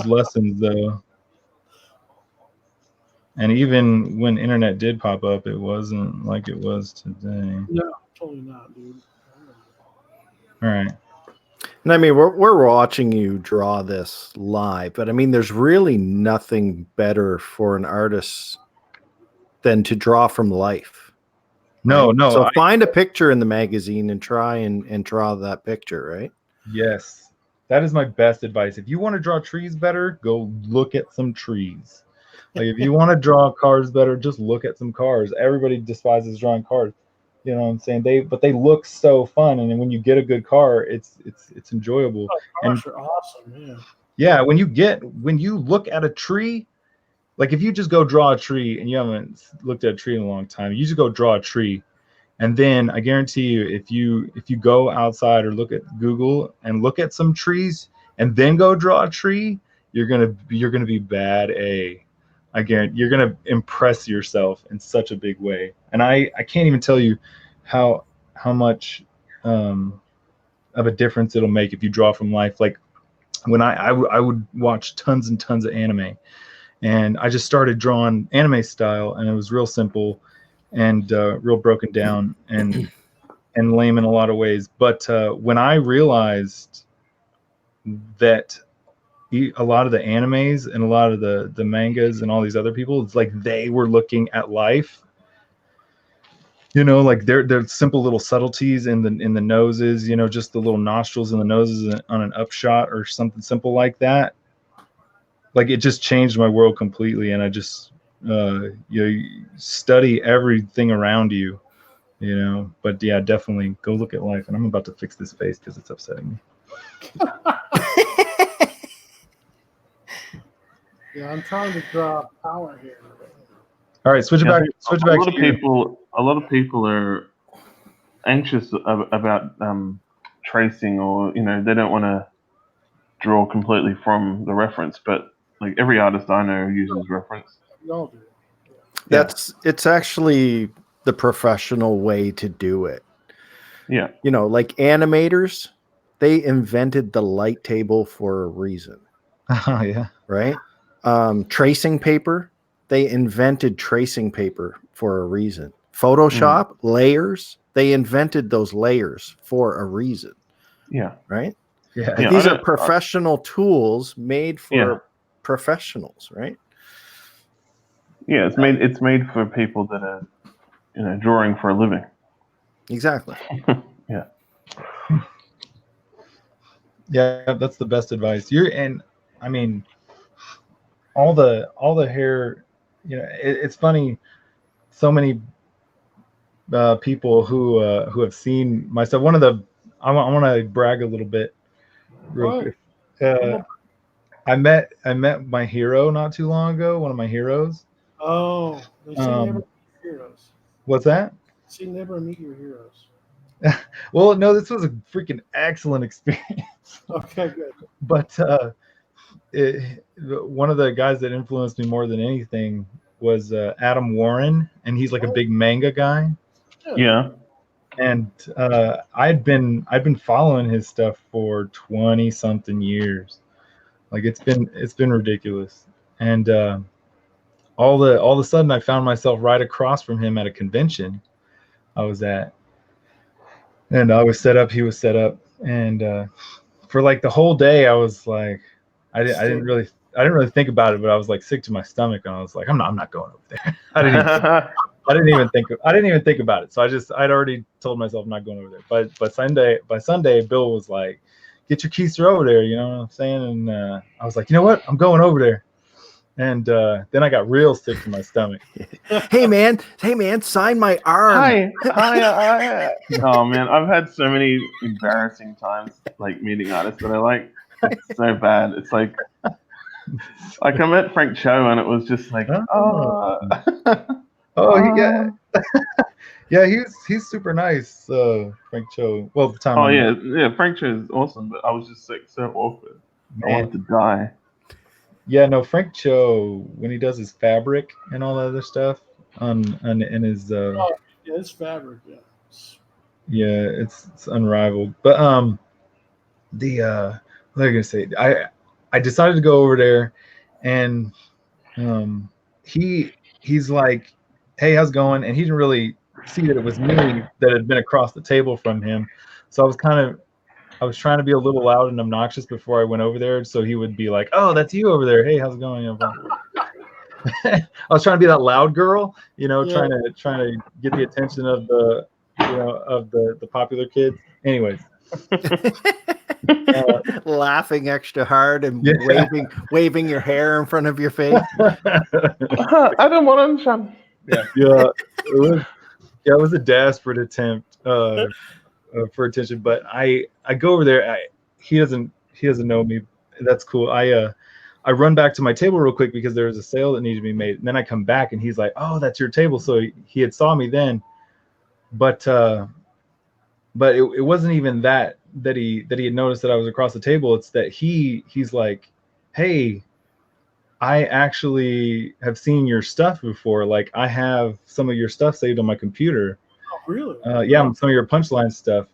lessons though. And even when internet did pop up, it wasn't like it was today. No, totally not, dude. All right. And I mean, we're watching you draw this live, but I mean, there's really nothing better for an artist than to draw from life. No, right? no. So find a picture in the magazine and try and draw that picture, right? Yes. That is my best advice. If you want to draw trees better, go look at some trees. Like if you want to draw cars better, just look at some cars. Everybody despises drawing cars. You know what I'm saying? But they look so fun, and then when you get a good car, it's enjoyable. Oh, cars are awesome, yeah. Yeah, when you look at a tree, like if you just go draw a tree and you haven't looked at a tree in a long time, you just go draw a tree, and then I guarantee you, if you go outside or look at Google and look at some trees and then go draw a tree, you're gonna be bad A. I guarantee you're gonna impress yourself in such a big way, and I can't even tell you how much of a difference it'll make if you draw from life. Like when I would watch tons and tons of anime, and I just started drawing anime style, and it was real simple and real broken down and lame in a lot of ways. But when I realized that a lot of the animes and a lot of the mangas and all these other people, it's like they were looking at life, you know, like they're simple little subtleties in the noses, you know, just the little nostrils in the noses on an upshot or something simple like that. Like it just changed my world completely, and I just you study everything around you, you know. But yeah, definitely go look at life. And I'm about to fix this face because it's upsetting me. Yeah, I'm trying to draw power here. All right, switch it back. Switch it back. A lot of people are anxious about tracing, or you know, they don't want to draw completely from the reference. But like every artist I know uses reference. No, dude. Yeah. It's actually the professional way to do it. Yeah. You know, like animators, they invented the light table for a reason. Oh yeah. Right? Tracing paper, they invented tracing paper for a reason. Photoshop, layers, they invented those layers for a reason. Yeah. Right? Yeah. Like these are professional tools made for professionals, right? Yeah, it's made for people that are, you know, drawing for a living. Exactly. Yeah. Yeah, that's the best advice. I mean, all the hair, you know, it's funny. So many people who have seen my stuff. I want to brag a little bit, real quick. I met my hero not too long ago. One of my heroes. Oh, they say never meet your heroes. What's that? See, never meet your heroes. Well, no, this was a freaking excellent experience. Okay, good. But one of the guys that influenced me more than anything was Adam Warren, and he's like a big manga guy. Yeah. And I'd been following his stuff for 20 something years. Like it's been ridiculous. And all of a sudden I found myself right across from him at a convention I was at. And I was set up, he was set up, and for like the whole day, I was like, I didn't really think about it, but I was like sick to my stomach, and I was like, I'm not going over there. I didn't even think about it. So I'd already told myself I'm not going over there. But by Sunday, Bill was like, get your keister over there, you know what I'm saying? And I was like, you know what, I'm going over there. And then I got real sick to my stomach. Hey man, sign my arm. Hi. Oh man, I've had so many embarrassing times like meeting artists that I like. It's so bad. It's like I met Frank Cho and it was just like, Yeah, he's super nice, Frank Cho. Well, the time. Oh yeah, Frank Cho is awesome, but I was just like so awkward. Man. I wanted to die. Yeah, no, Frank Cho, when he does his fabric and all that other stuff in his it's fabric, yeah, it's unrivaled. But what was I gonna say? I decided to go over there, and he's like, hey, how's it going? And he didn't really see that it was me that had been across the table from him, so I was trying to be a little loud and obnoxious before I went over there, so he would be like, "Oh, that's you over there. Hey, how's it going?" I was trying to be that loud girl, trying to get the attention of the popular kids. Anyways, laughing extra hard and waving your hair in front of your face. I don't want to shun. Yeah, it was a desperate attempt for attention, but I go over there. He doesn't know me. That's cool. I run back to my table real quick because there was a sale that needed to be made, and then I come back and he's like, "Oh, that's your table." So he had saw me then, but it wasn't even that he had noticed that I was across the table. It's that he's like, "Hey, I actually have seen your stuff before. Like, I have some of your stuff saved on my computer." Oh, really? Yeah, some of your punchline stuff.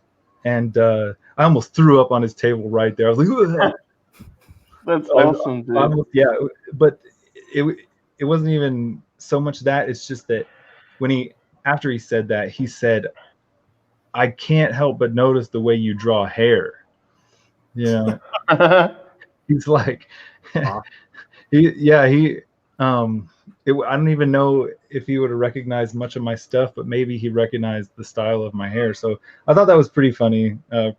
And I almost threw up on his table right there. I was like, that's awesome, dude. Yeah, but it wasn't even so much that. It's just that after he said that, he said, I can't help but notice the way you draw hair. Yeah. He's like, I don't even know if he would have recognized much of my stuff, but maybe he recognized the style of my hair. So I thought that was pretty funny, that's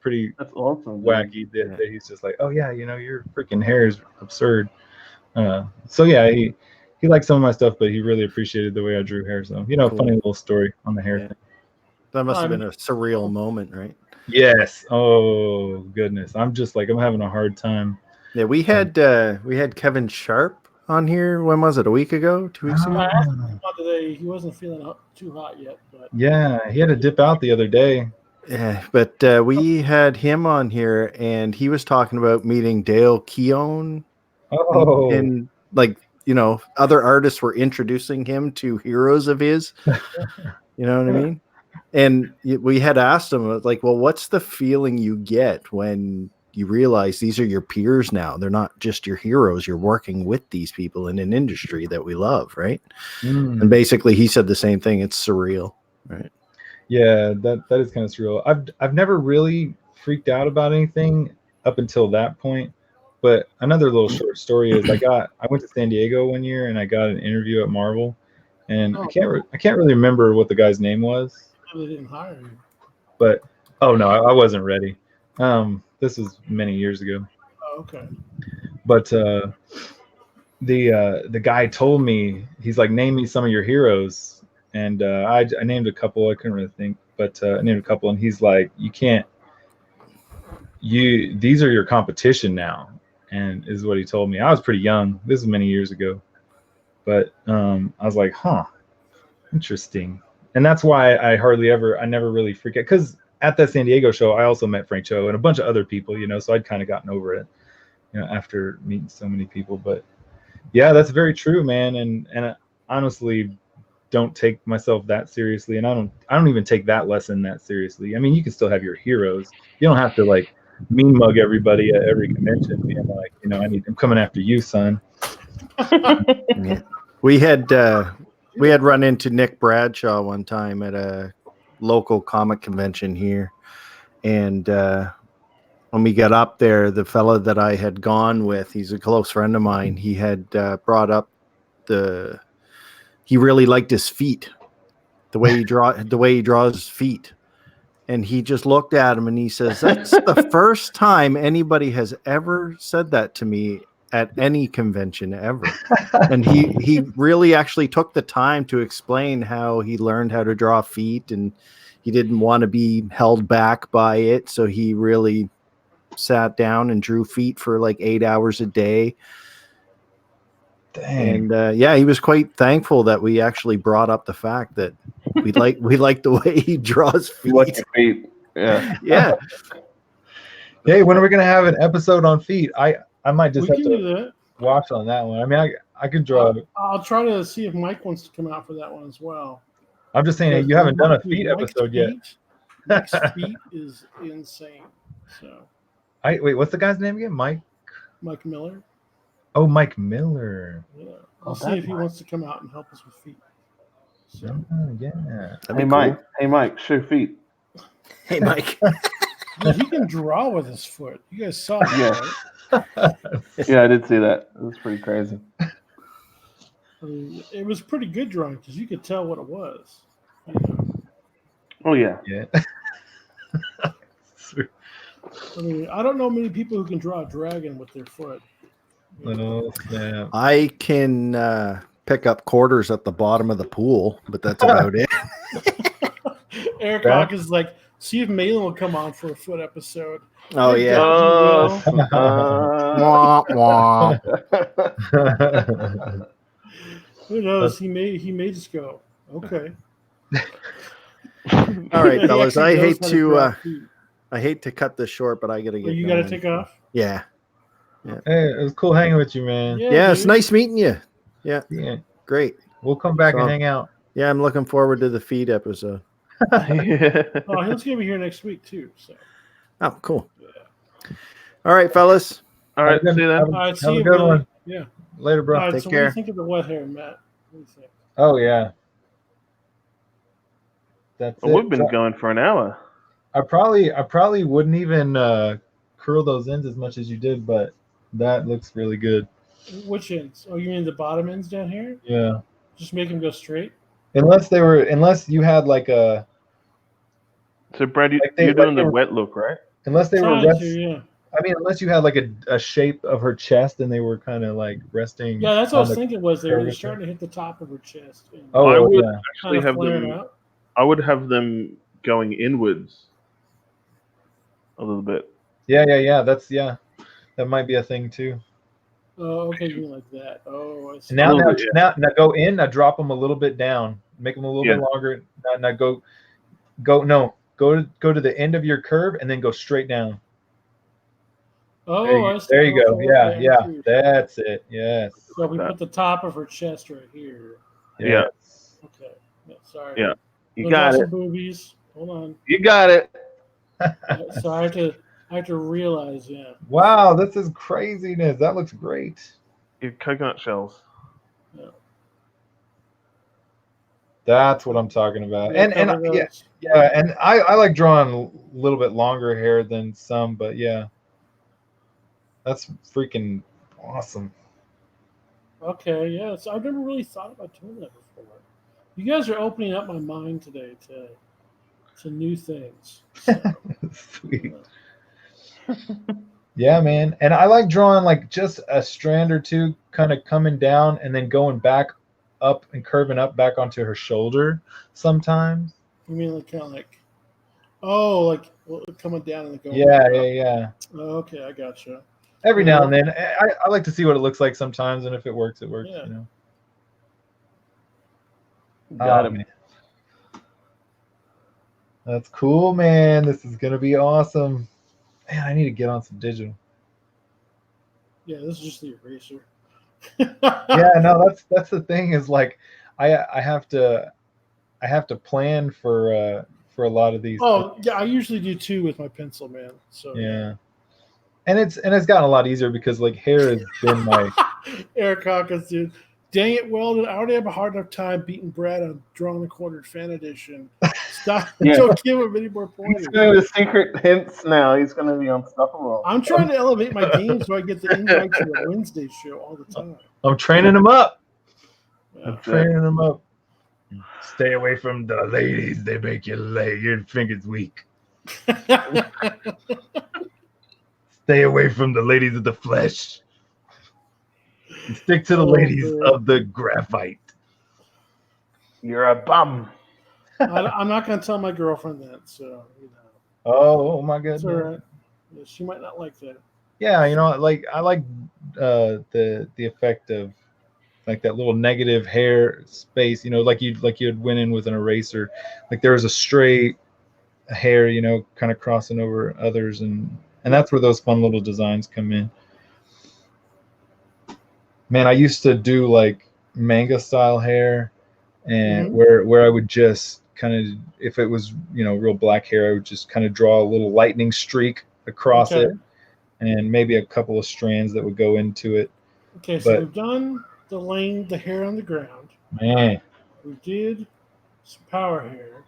awesome, wacky that he's just like, oh yeah, your freaking hair is absurd. So yeah, he liked some of my stuff, but he really appreciated the way I drew hair. So cool. Funny little story on the hair thing. That must have been a surreal moment, right? Yes. Oh goodness, I'm having a hard time. Yeah, we had Kevin Sharp on here. When was it? A week ago? 2 weeks ago? I asked him about today. He wasn't feeling too hot yet, but yeah, he had to dip out the other day. Yeah, but we had him on here, and he was talking about meeting Dale Keown. Oh, and other artists were introducing him to heroes of his. You know what I mean? And we had asked him, like, well, what's the feeling you get when you realize these are your peers now? They're not just your heroes. You're working with these people in an industry that we love, right? And basically he said the same thing. It's surreal, right? Yeah, that is kind of surreal. I've never really freaked out about anything up until that point. But another little short story is I went to San Diego one year and I got an interview at Marvel, and I can't really remember what the guy's name was. They didn't hire you. But I wasn't ready. This was many years ago. Oh, okay. But the guy told me, he's like, name me some of your heroes, and I named a couple. I couldn't really think, but I named a couple, and he's like, these are your competition now, and is what he told me. I was pretty young. This was many years ago, but I was like, huh, interesting. And that's why I never really freak out, because at that San Diego show, I also met Frank Cho and a bunch of other people, so I'd kind of gotten over it, after meeting so many people. But yeah, that's very true, man. And I honestly don't take myself that seriously. And I don't even take that lesson that seriously. I mean, you can still have your heroes. You don't have to like mean mug everybody at every convention being like, I'm coming after you, son. Yeah. We had run into Nick Bradshaw one time at a local comic convention here, And when we got up there, the fella that I had gone with, he's a close friend of mine. He had brought up he really liked his feet, the way he draws his feet. And he just looked at him and he says, "That's the first time anybody has ever said that to me at any convention ever." And he really actually took the time to explain how he learned how to draw feet, and he didn't want to be held back by it. So he really sat down and drew feet for like 8 hours a day. Dang. And he was quite thankful that we actually brought up the fact that we like the way he draws feet. Like your feet. Yeah. Yeah. Hey, when are we gonna have an episode on feet? I might just We have can to do that. watch on that one. I mean, I could draw. I'll try to see if Mike wants to come out for that one as well. I'm just saying you haven't done a feet episode yet. Mike's feet is insane. So Wait, what's the guy's name again? Mike Miller. Oh, Mike Miller. Yeah. I'll see if he wants to come out and help us with feet. So. Oh, yeah. Hey Mike, show feet. Hey, Mike. Dude, he can draw with his foot. You guys saw that, Yeah. right? Yeah, I did see that. It was pretty crazy. I mean, it was pretty good drawing because you could tell what it was. You know? Oh yeah. Yeah. I mean, I don't know many people who can draw a dragon with their foot. Oh, snap. I can pick up quarters at the bottom of the pool, but that's about it. Eric Hawk is like, see if Malin will come on for a foot episode. Oh, Hey, yeah. guys, you will. Wah, wah. Who knows? He may just go. Okay. All right, He fellas. actually I knows hate how draw to feet. cut this short, but I gotta Oh, get. you got to going. take off. Yeah. Hey, it was cool hanging with you, man. Yeah, it's dude. nice meeting you. Yeah, Yeah. great. We'll come back So- and hang out. Yeah, I'm looking forward to the feed episode. Yeah. Oh, he's gonna be here next week too. So. Oh, cool. All right, fellas. All right, Have a see you then. All right, Have see a you, good Billy. one. Yeah. Later, bro. All right, Take so care. what do you think of the wet hair, Matt? What do you think? Oh, yeah. That's Well, it. we've been going for an hour. I probably wouldn't even curl those ends as much as you did, but that looks really good. Which ends? Oh, you mean the bottom ends down here? Yeah. Just make them go straight. Unless you had like a, So, Brad, Like you're doing they the were- wet look, right? unless they were Trying rest, to, yeah. I mean, unless you had like a shape of her chest and they were kind of like resting. Yeah, that's what I on was the thinking. Was they were curvature. starting to hit the top of her chest? And Oh, I would yeah. actually kind of have flaring them. out. I would have them going inwards a little bit. Yeah. That might be a thing too. Oh, okay, you mean like that. Oh, I see. And now, little bit, yeah. now go in. Now drop them a little bit down. Make them a little Yeah. bit longer. Now go to the end of your curve and then go straight down. Oh, I see. There you go. Okay, Yeah, okay, I yeah. see what you're saying. That's it. Yes. So we That. put the top of her chest right here. Yeah. Yes. Okay. Yeah, sorry. Yeah. You Those got are it. some boobies. Hold on. You got it. So I have to realize, yeah. Wow, this is craziness. That looks great. Your coconut shells. That's what I'm talking about. Yeah, And cover yeah, those. yeah, and I like drawing a little bit longer hair than some, but yeah. That's freaking awesome. Okay, yeah. So I've never really thought about doing that before. You guys are opening up my mind today to new things. So, Sweet. Yeah, man. And I like drawing like just a strand or two kind of coming down and then going back up and curving up back onto her shoulder sometimes. you mean like kind of like, oh, like coming down and going. Yeah. Oh, okay, I gotcha. Every now and then. I like to see what it looks like sometimes, and if it works, it works. Yeah. You know? Got Oh, him. man. That's cool, man. This is gonna be awesome. Man, I need to get on some digital. Yeah, this is just the eraser. Yeah, no, that's the thing is like I have to plan for a lot of these. Oh, yeah, I usually do too with my pencil, man. So Yeah. And it's gotten a lot easier because like hair has been like Eric Hawkins, dude. Dang it, Weldon. I already have a hard enough time beating Brad on Drawn and Quartered Fan Edition. Stop. Yeah. Don't give him any more He's pointers. doing the secret hints now. He's going to be unstoppable. I'm trying to elevate my game so I get the invite to a Wednesday show all the time. I'm training him up. I'm That's it. training him up. Stay away from the ladies. They make your fingers weak. Stay away from the ladies of the flesh. And stick to the ladies man. of the graphite. You're a bum. I'm not going to tell my girlfriend that, so you know. Oh my It's goodness. all right. Yeah, she might not like that. Yeah, you know, like I like the effect of like that little negative hair space, you know, like you'd went in with an eraser, like there was a stray hair, you know, kind of crossing over others, and that's where those fun little designs come in. Man, I used to do like manga style hair, and where I would just kind of, if it was, you know, real black hair, I would just kind of draw a little lightning streak across it, and maybe a couple of strands that would go into it. Okay, so we've done the hair on the ground. Man, We did some power hair.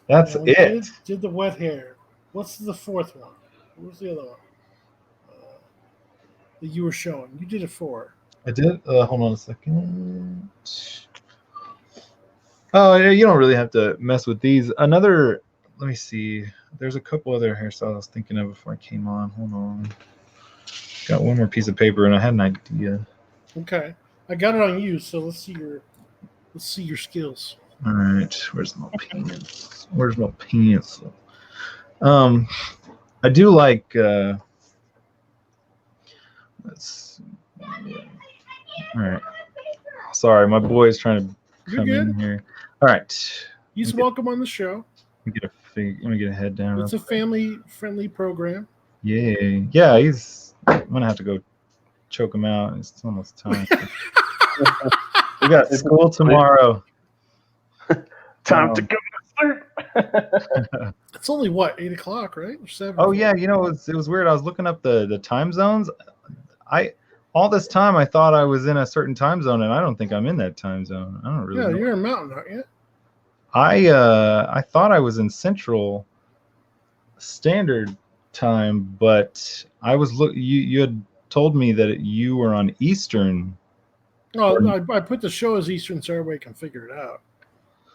that's and we it. Did the wet hair. What's the fourth one? What was the other one that you were showing? You did it 4. I did. Hold on a second. Oh, you don't really have to mess with these. Let me see. There's a couple other hairstyles I was thinking of before I came on. Hold on. Got one more piece of paper, and I had an idea. Okay, I got it on you. So let's see your skills. All right. Where's my pants? Where's my pants? I do like. Let's see. All right. Sorry, my boy is trying to come in here. All right. He's welcome on the show. Let me get a head down. It's a family-friendly program. Yeah. I'm gonna have to go choke him out. It's almost time. We got school tomorrow. Time to go to sleep. It's only 8 o'clock, right? Or 7? Oh yeah, you know, it was weird. I was looking up the time zones. All this time I thought I was in a certain time zone, and I don't think I'm in that time zone. I don't really know. Yeah, you're in Mountain, aren't you? I thought I was in Central Standard Time, but I was you had told me that you were on Eastern. Oh, I put the show as Eastern so everybody can figure it out.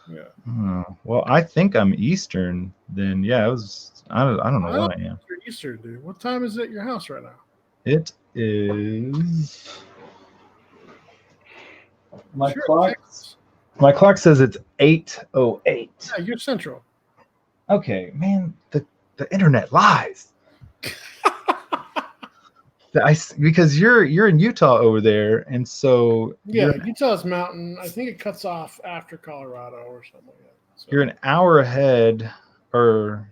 Yeah. Oh, well, I think I'm Eastern. Then yeah, it was. I don't know what I am. You're Eastern, dude. What time is it at your house right now? It is. My clock says it's 8:08. Yeah, you're Central. Okay, man, the internet lies. Because you're in Utah over there, and so yeah, Utah's Mountain. I think it cuts off after Colorado or something like that. So. You're an hour ahead, or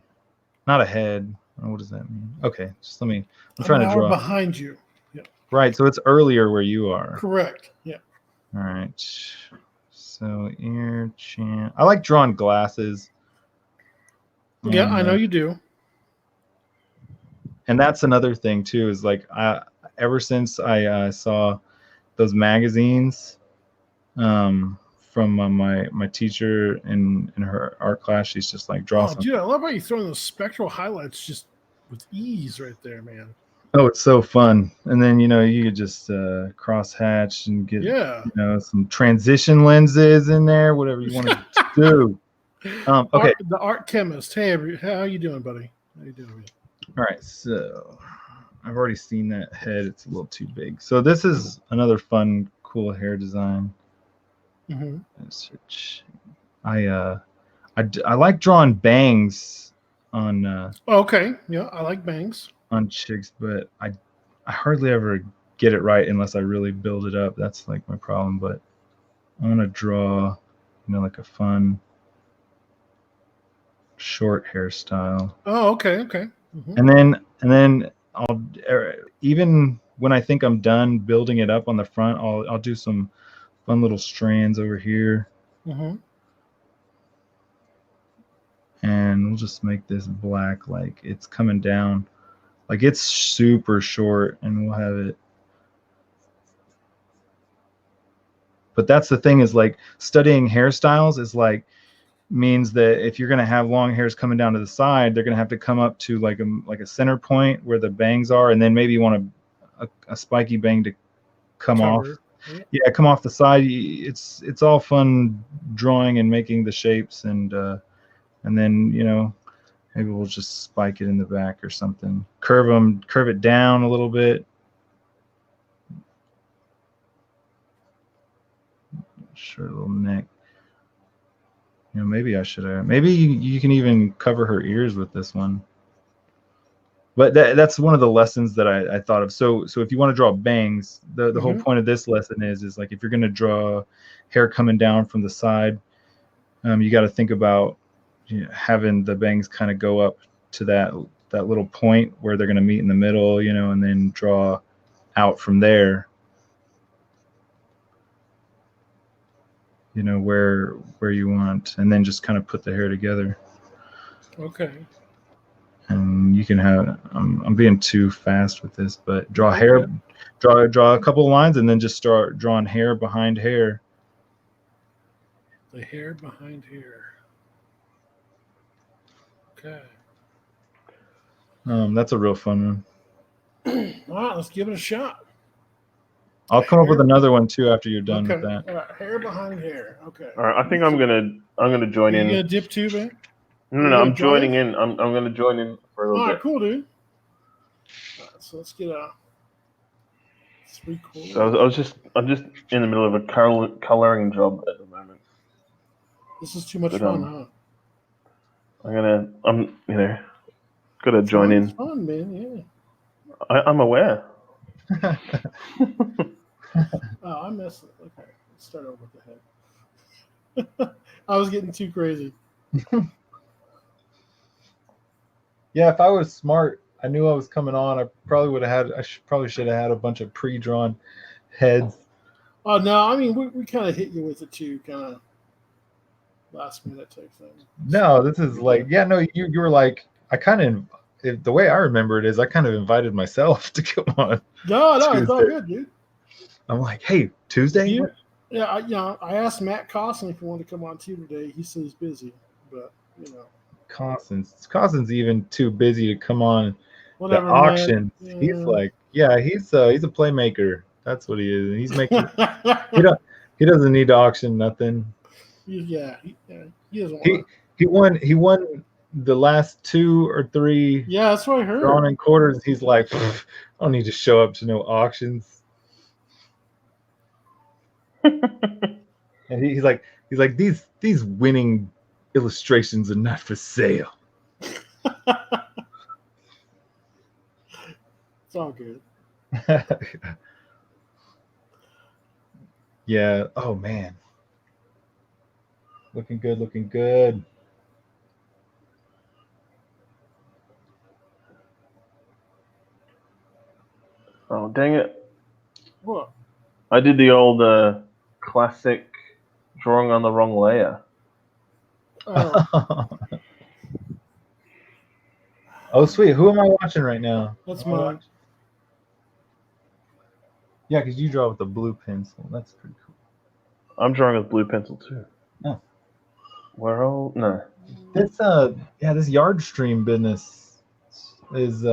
not ahead. What does that mean? Okay, just I'm trying to draw behind you. Yeah. Right, so it's earlier where you are. Correct. Yeah. All right. So ear chan. I like drawing glasses. Yeah, I know you do. And that's another thing too. Is like ever since I saw those magazines from my teacher in her art class, she's just like draw. Oh, dude, I love how you throwing those spectral highlights just with ease right there, man. Oh, it's so fun. And then you could just cross hatch and get some transition lenses in there, whatever you want to do. Okay. The art chemist. Hey, how you doing, buddy? How you doing? All right, so I've already seen that head. It's a little too big. So this is another fun, cool hair design. Mm-hmm. I like drawing bangs on. Okay, yeah, I like bangs on chicks, but I hardly ever get it right unless I really build it up. That's like my problem. But I'm gonna draw, like a fun short hairstyle. Oh, okay. Mm-hmm. And then I'll, even when I think I'm done building it up on the front, I'll do some fun little strands over here. Mm-hmm. And we'll just make this black, like it's coming down, like it's super short, and we'll have it But that's the thing, is like studying hairstyles is like means that if you're going to have long hairs coming down to the side, they're going to have to come up to like a center point where the bangs are, and then maybe you want a spiky bang to come off. Yeah, come off the side. It's all fun drawing and making the shapes, and then maybe we'll just spike it in the back or something. Curve it down a little bit. Short little neck. Maybe I should have. Maybe you can even cover her ears with this one. But that's one of the lessons that I thought of. So if you want to draw bangs, the whole point of this lesson is like, if you're going to draw hair coming down from the side, you got to think about having the bangs kind of go up to that little point where they're going to meet in the middle, and then draw out from there. Where you want, and then just kind of put the hair together. Okay. And you can have. I'm being too fast with this, but draw hair, draw a couple of lines, and then just start drawing hair behind hair. The hair behind hair. Okay. That's a real fun one. All right, let's give it a shot. I'll come up with another one too after you're done with that. All right, hair behind hair. Okay. All right, I think I'm gonna join in. You gonna dip too, man? No, I'm joining in. I'm gonna join in for a little bit. All right, cool, dude. All right, so let's get a. So I'm just in the middle of a coloring job at the moment. This is too much fun, huh? I'm gotta join in. It's fun, man. Yeah. I'm aware. Oh, I messed it. Okay, let's start over with the head. I was getting too crazy. Yeah, if I was smart, I knew I was coming on. I probably would have had. Probably should have had a bunch of pre-drawn heads. Oh no, I mean we kind of hit you with it too, kind of last minute type thing. No, this is like you were like I kind of. The way I remember it is I kind of invited myself to come on. No, it's all good, dude. I'm like, hey, Tuesday? I asked Matt Costin if he wanted to come on too today. He said he's busy, but Costin's even too busy to come on whatever, the auction. Yeah. He's like, he's a playmaker. That's what he is. He's making. He doesn't need to auction nothing. He doesn't want. He won the last 2 or 3. Yeah, that's what I heard. Drawn in quarters. He's like, I don't need to show up to no auctions. And he's like these winning illustrations are not for sale. It's all good. Yeah. Oh man. Looking good. Oh, dang it. What? I did the old classic drawing on the wrong layer. Oh. Oh, sweet. Who am I watching right now? That's mine. Yeah, because you draw with a blue pencil. That's pretty cool. I'm drawing with blue pencil too. Oh. This this yard stream business is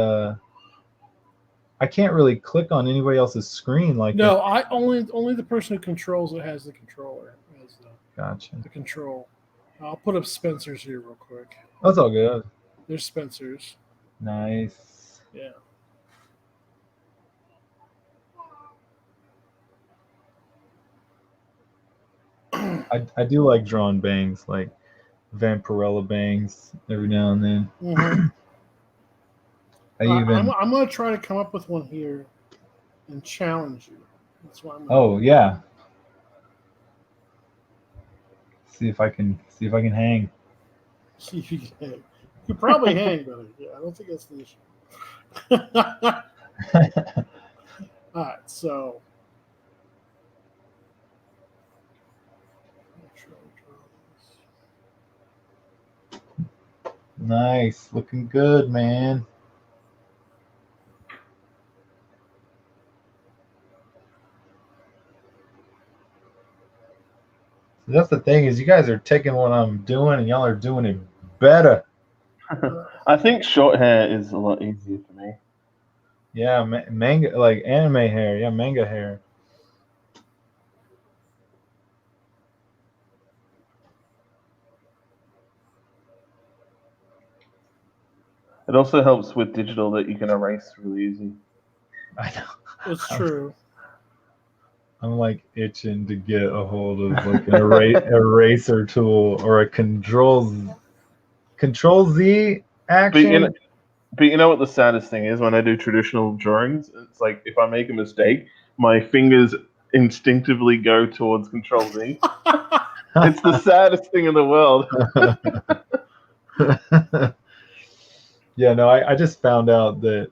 I can't really click on anybody else's screen like no, I only the person who controls it has the controller. Gotcha. The control. I'll put up Spencer's here real quick. That's all good. There's Spencer's. Nice. Yeah. I do like drawing bangs, like Vampirella bangs every now and then. Mm-hmm. I'm going to try to come up with one here and challenge you. That's why I'm. Yeah. See if I can hang. See if you can hang. You could probably hang, brother. Yeah, I don't think that's the issue. All right, so. Nice, looking good, man. That's the thing is you guys are taking what I'm doing and y'all are doing it better. I think short hair is a lot easier for me. Yeah, manga like anime hair. Yeah, manga hair. It also helps with digital that you can erase really easy. I know. It's true. I'm like itching to get a hold of like an eraser tool or a control Z action. But you know what the saddest thing is when I do traditional drawings? It's like if I make a mistake, my fingers instinctively go towards Control Z. It's the saddest thing in the world. Yeah, no, I just found out that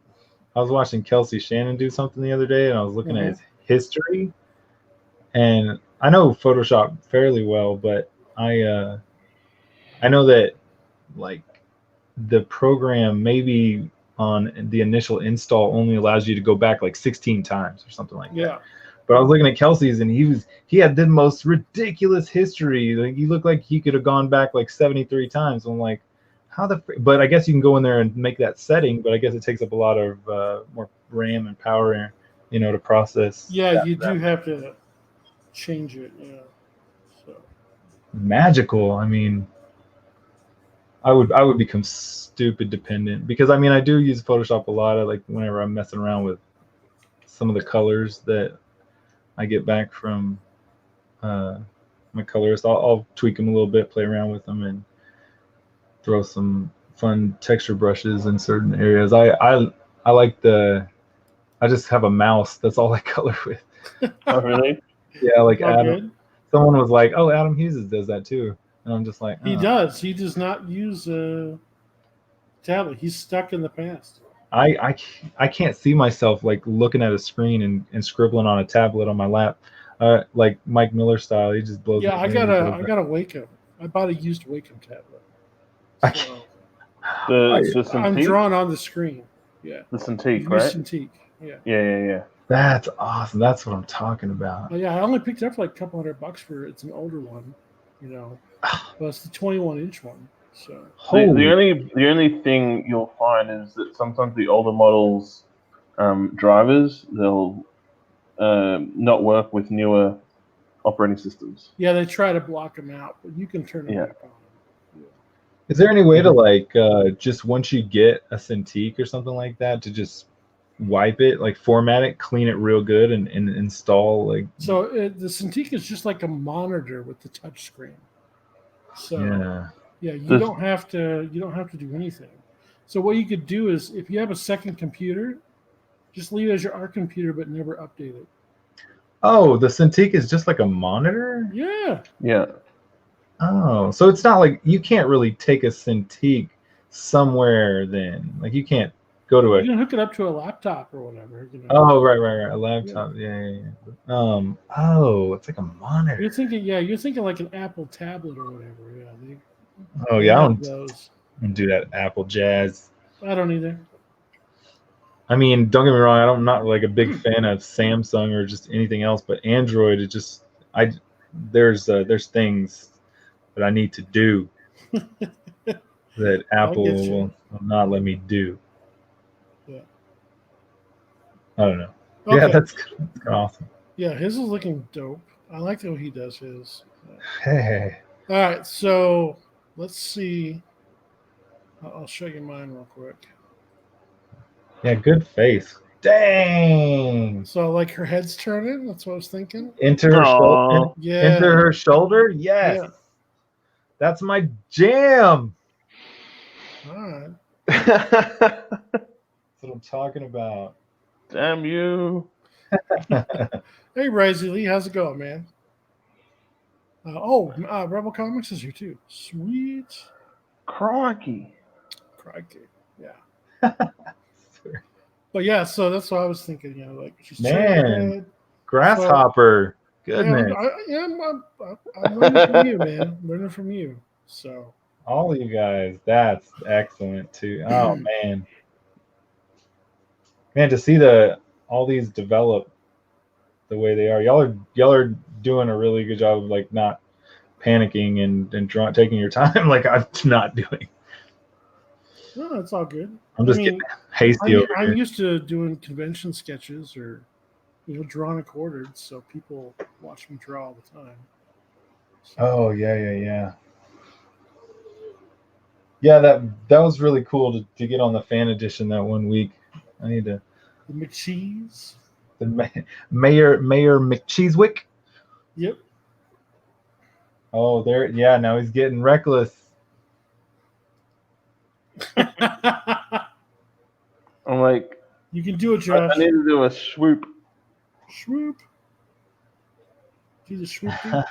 I was watching Kelsey Shannon do something the other day, and I was looking at his history, and I know Photoshop fairly well, but I know that like the program maybe on the initial install only allows you to go back like 16 times or something like that. Yeah. But I was looking at Kelsey's, and he had the most ridiculous history. Like he looked like he could have gone back like 73 times. I'm like, but I guess you can go in there and make that setting, but I guess it takes up a lot of more RAM and power, to process. Yeah, you do have to change it. Yeah. So Magical. I mean, I would become stupid dependent because I do use Photoshop a lot. Like whenever I'm messing around with some of the colors that I get back from my colorist, I'll tweak them a little bit, play around with them, and throw some fun texture brushes in certain areas. I like I just have a mouse. That's all I color with. Oh, really? Yeah, like all Adam. good. Someone was like, "Oh, Adam Hughes does that too," and I'm just like, He "Oh." does. He does not use a tablet. He's stuck in the past. I can't see myself like looking at a screen and scribbling on a tablet on my lap, like Mike Miller style. He just blows. Yeah, my I brains got a little a Wacom. I bought a used Wacom tablet. bit. So The I'm Cintiq? drawn on the screen. Yeah. The Cintiq, Used right? Cintiq. Yeah. Yeah. That's awesome. That's what I'm talking about. Oh, yeah, I only picked it up for like a couple $100 for it's an older one, but it's the 21-inch one. So The only thing you'll find is that sometimes the older models drivers they'll not work with newer operating systems. yeah, they try to block them out, but you can turn them Yeah. back on. Yeah. Is there any way to like just once you get a Cintiq or something like that to just wipe it, like format it, clean it real good, and install like? So the Cintiq is just like a monitor with the touch screen. So yeah, you don't have to do anything. So what you could do is if you have a second computer, just leave it as your art computer, but never update it. Oh, the Cintiq is just like a monitor? Yeah. Yeah. Oh, so it's not like you can't really take a Cintiq somewhere then. Like you can't go to You can hook it up to a laptop or whatever. Oh, right. A laptop. Yeah. Oh, it's like a monitor. You're thinking like an Apple tablet or whatever. Yeah. Oh, yeah. I have those. don't do that Apple Jazz. I don't either. I mean, don't get me wrong. I'm not like a big fan of Samsung or just anything else, but Android, it just there's things that I need to do that Apple will not let me do. Yeah. I don't know. Okay. Yeah, that's awesome. Yeah, his is looking dope. I like how he does his. Hey. All right, so let's see. I'll show you mine real quick. Yeah, good face. Dang. So like her head's turning. That's what I was thinking. Into her shoulder. Yeah. Into her shoulder. Yes. Yeah. That's my jam. All right. That's what I'm talking about. Damn you. Hey, Risey Lee, how's it going, man? Rebel Comics is here too. Sweet. Crikey. Yeah. But yeah, so that's what I was thinking. Like she's man, grasshopper. So, goodness. I'm learning from you, man. Learning from you. So all of you guys, that's excellent too. Oh man, to see all these develop the way they are. Y'all are doing a really good job of like not panicking and taking your time like I'm not doing. No, it's all good. I'm just getting hasty over I'm here. used to doing convention sketches or drawn and quartered, so people watch me draw all the time. So, Oh yeah. Yeah, that was really cool to get on the fan edition that one week. I need to. the McCheese. The Mayor McCheesewick. Yep. Oh, there. Yeah, now he's getting reckless. I'm like, You can do it, I Josh. need to do a swoop. Swoop. Do the swoop thing.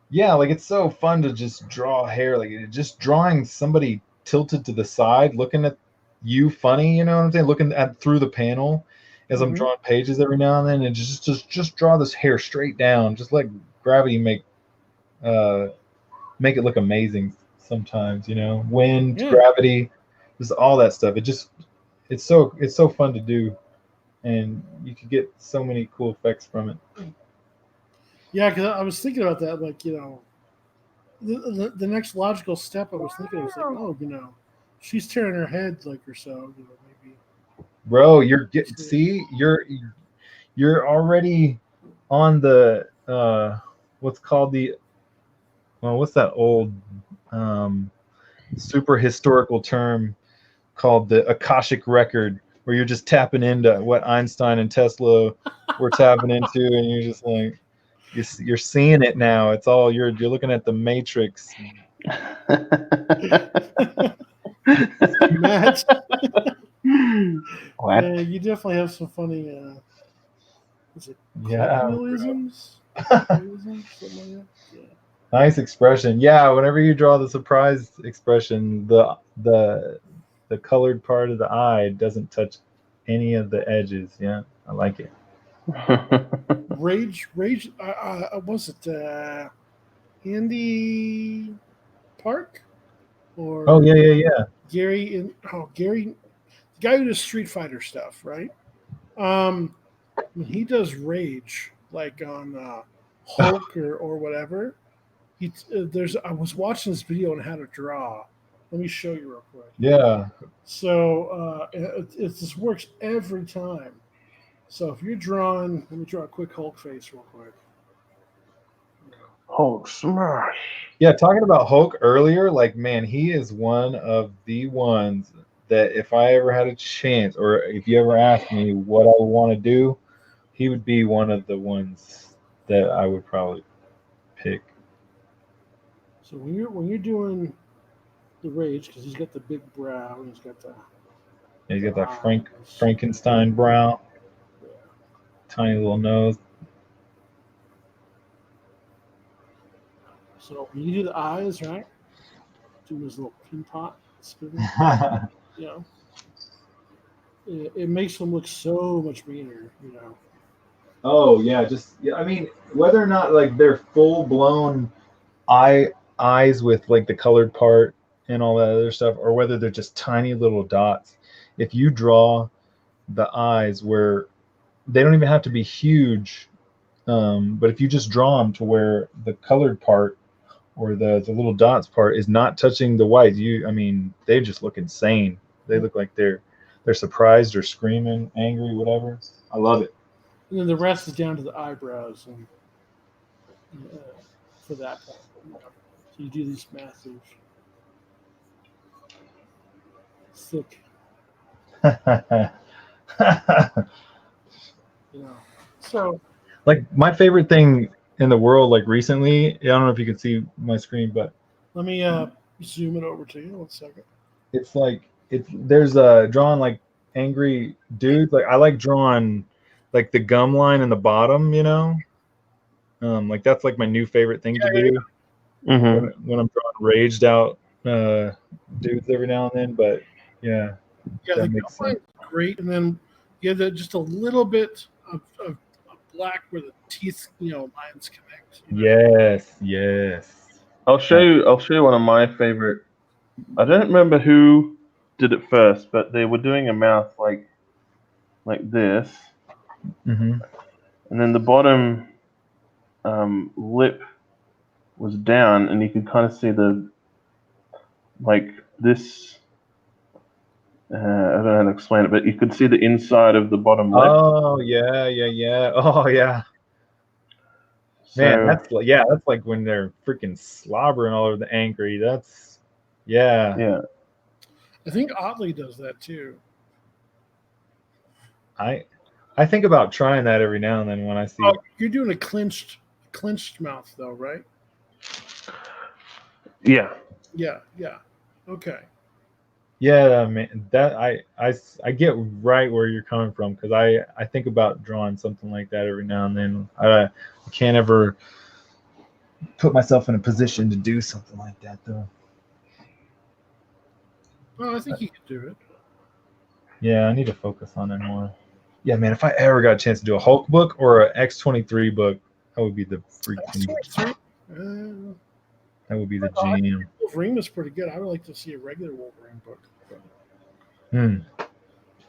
Yeah, like it's so fun to just draw hair, like just drawing somebody tilted to the side, looking at you funny, you know what I'm saying? Looking at through the panel as I'm drawing pages every now and then, and just draw this hair straight down. Just let gravity make it look amazing sometimes, wind, gravity, just all that stuff. It's so fun to do, and you could get so many cool effects from it. Yeah, because I was thinking about that, like, the next logical step I was thinking was like, oh, she's tearing her head like or so, maybe. Bro, you're already on the what's called what's that old super historical term called the Akashic record, where you're just tapping into what Einstein and Tesla were tapping into, and you're just like you're seeing it now. It's all you're looking at the Matrix. Matt. What? Yeah, you definitely have some funny is it colloquialisms? Something like that? Yeah. Nice expression. Yeah, whenever you draw the surprise expression, the colored part of the eye doesn't touch any of the edges. Yeah, I like it. Rage. Was it Andy Park or? Oh yeah. Gary, the guy who does Street Fighter stuff, right? When he does Rage, like on Hulk or whatever, I was watching this video on how to draw. Let me show you real quick. Yeah. So this works every time. So if you're drawing, let me draw a quick Hulk face real quick. Hulk smash. Yeah, talking about Hulk earlier, like, man, he is one of the ones that if I ever had a chance, or if you ever asked me what I would want to do, he would be one of the ones that I would probably pick. So when you're doing the Rage, because he's got the big brow and he's got that Frankenstein brow, tiny little nose. So when you do the eyes, right? Do his little pin pot spinning. It makes them look so much meaner, Oh yeah, I mean, whether or not like they're full blown eyes with like the colored part and all that other stuff, or whether they're just tiny little dots. If you draw the eyes where they don't even have to be huge, but if you just draw them to where the colored part or the little dots part is not touching the white, they just look insane. They look like they're surprised or screaming, angry, whatever. I love it. And then the rest is down to the eyebrows and for that part. So you do these massive, thick, So, like, my favorite thing in the world, like recently, I don't know if you can see my screen, but let me zoom it over to you. 1 second. It's like there's drawing like angry dudes. Like I like drawing like the gum line in the bottom, like that's like my new favorite thing to do when I'm drawing raged out dudes every now and then. But yeah, the gum line's great, and then you have just a little bit of black where the teeth, lines connect. Yes. I'll show you one of my favorite. I don't remember who did it first, but they were doing a mouth like this, Mm-hmm. and then the bottom. lip was down, and you could kind of see this. I don't know how to explain it, but you could see the inside of the bottom lip. Oh yeah. Oh yeah. Man, So, that's like when they're freaking slobbering all over the angry. That's yeah. I think Otley does that too. I think about trying that every now and then when I see. Oh, you're doing a clenched mouth though, right? Yeah. Yeah. Okay. Yeah, man, that I get right where you're coming from, because I think about drawing something like that every now and then. I can't ever put myself in a position to do something like that though. Well, I think you can do it. Yeah, I need to focus on it more. Yeah, man, if I ever got a chance to do a Hulk book or a X-23 book, that would be the freaking. That would be the jam. Wolverine was pretty good. I would like to see a regular Wolverine book. But,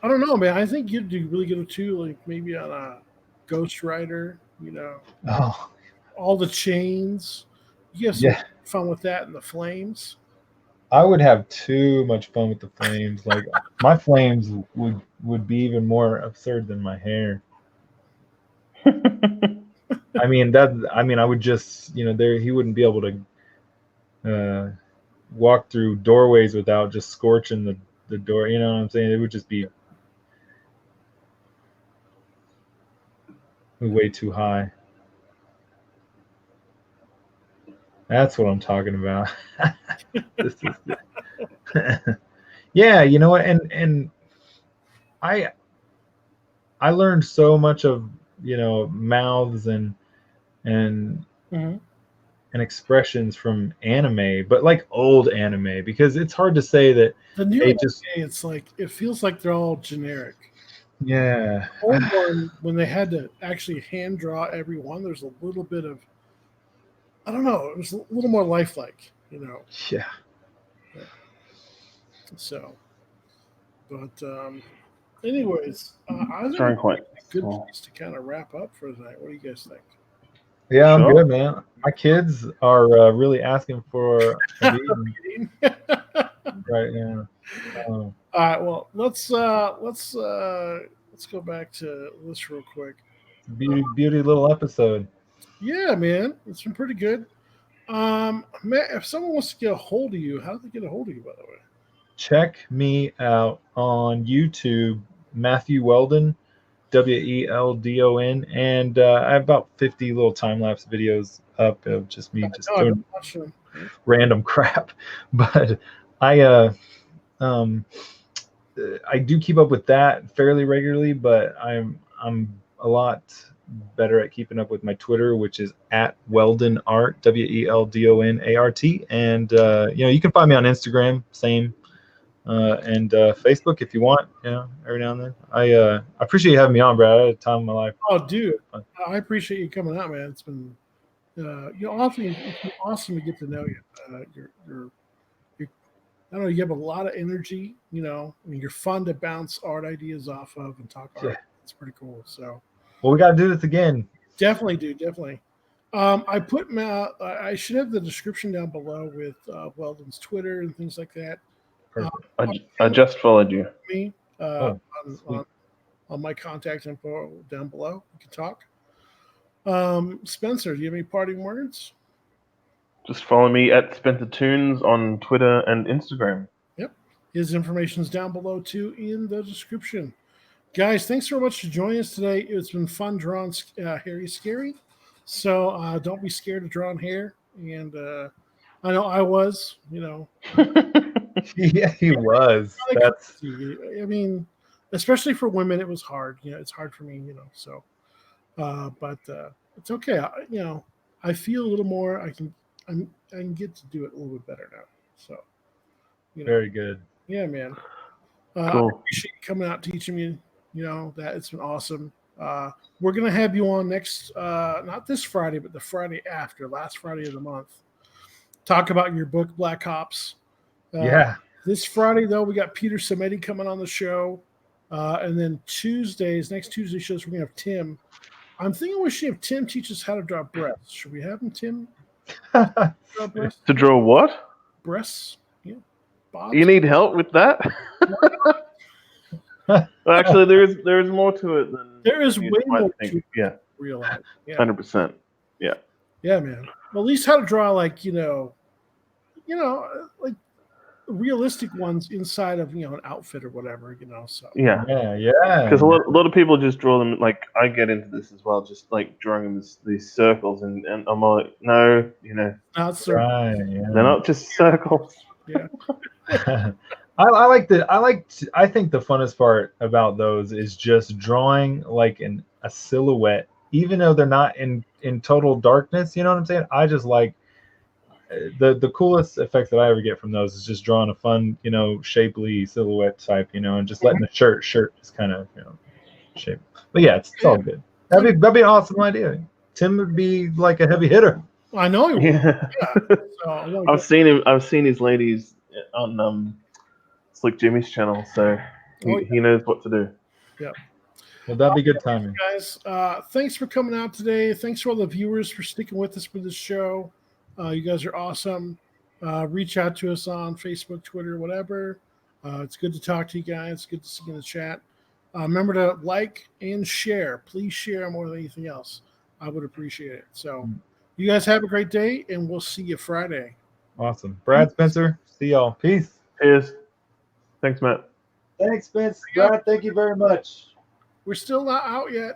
I don't know, man. I think you'd do really good too, like maybe on a Ghost Rider, Oh, all the chains. You have some fun with that and the flames. I would have too much fun with the flames. Like my flames would be even more absurd than my hair. I mean, I would just, he wouldn't be able to walk through doorways without just scorching the door. You know what I'm saying? It would just be way too high. That's what I'm talking about. This is yeah, you know what? And I learned so much of, mouths and expressions from anime, but like old anime, because it's hard to say that the new anime, it's like it feels like they're all generic. Yeah. Old one, when they had to actually hand draw every one, there's a little bit of, I don't know, it was a little more lifelike, Yeah. So, but anyways, I think Trying quite it's a good small. place to kind of wrap up for tonight. What do you guys think? Yeah, I'm Sure. good, man. My kids are really asking for a meeting right now. All right, well, let's go back to this real quick. Beauty little episode. Yeah, man, it's been pretty good. Man, if someone wants to get a hold of you, how do they get a hold of you? By the way, Check me out on YouTube, Matthew Weldon, Weldon, and I have about 50 little time lapse videos up of just me doing random crap. But I do keep up with that fairly regularly, but I'm a lot better at keeping up with my Twitter, which is at Weldon Art, WeldonArt, and you can find me on Instagram, same, and Facebook if you want, every now and then. I appreciate you having me on, Brad. I had a time of my life. Oh, dude, I appreciate you coming out, man. It's been it's been awesome to get to know you. You're I don't know, you have a lot of energy, you're fun to bounce art ideas off of and talk art. Yeah. It's pretty cool. So, well, we got to do this again. Definitely, dude. Definitely. I should have the description down below with Weldon's Twitter and things like that. I just followed you. Me on my contact info down below. We can talk. Spencer, do you have any parting words? Just follow me at Spencer Tunes on Twitter and Instagram. Yep. His information is down below, too, in the description. Guys, thanks so much for joining us today. It's been fun drawing Harry Scary. So don't be scared of drawing hair. And I know I was, Yeah, he was. I mean, especially for women, it was hard. It's hard for me, so. But it's okay. I feel a little more. I can get to do it a little bit better now. So, very good. Yeah, man. Cool. I appreciate you coming out teaching me. That it's been awesome. We're gonna have you on next, not this Friday, but the Friday after, last Friday of the month. Talk about your book, Black Ops. Yeah. This Friday though, we got Peter Samedi coming on the show, and then next Tuesday shows we're gonna have Tim I'm thinking we should have Tim teach us how to draw breasts. Should we have him, Tim, draw breasts? To draw what? Breasts? Yeah. Bobs? You need help with that? Well, actually, there is more to it than There is you way might more think. to Yeah, realize. Yeah. 100%. Yeah. Yeah, man. Well, at least how to draw like like realistic ones inside of an outfit or whatever. So Yeah. yeah. Because a lot of people just draw them, like, I get into this as well, just like drawing them these circles, and I'm like, no, not so. Right, yeah. they're not just circles. Yeah. I think the funnest part about those is just drawing like a silhouette, even though they're not in total darkness. You know what I'm saying? I just like the coolest effect that I ever get from those is just drawing a fun, shapely silhouette type, and just letting the shirt just kind of, shape. But yeah, it's all good. That'd be an awesome idea. Tim would be like a heavy hitter. I know he would. Yeah. So, I've seen his ladies on Slick Jimmy's channel, so he knows what to do. Yeah. Well, that'd be good timing. Guys, thanks for coming out today. Thanks for all the viewers for sticking with us for this show. You guys are awesome. Reach out to us on Facebook, Twitter, whatever. It's good to talk to you guys. Good to see you in the chat. Remember to like and share. Please share more than anything else. I would appreciate it. So you guys have a great day, and we'll see you Friday. Awesome. Brad, Spencer, see y'all. Peace. Cheers. Thanks, Matt. Thanks, Spence. Brad, thank you very much. We're still not out yet.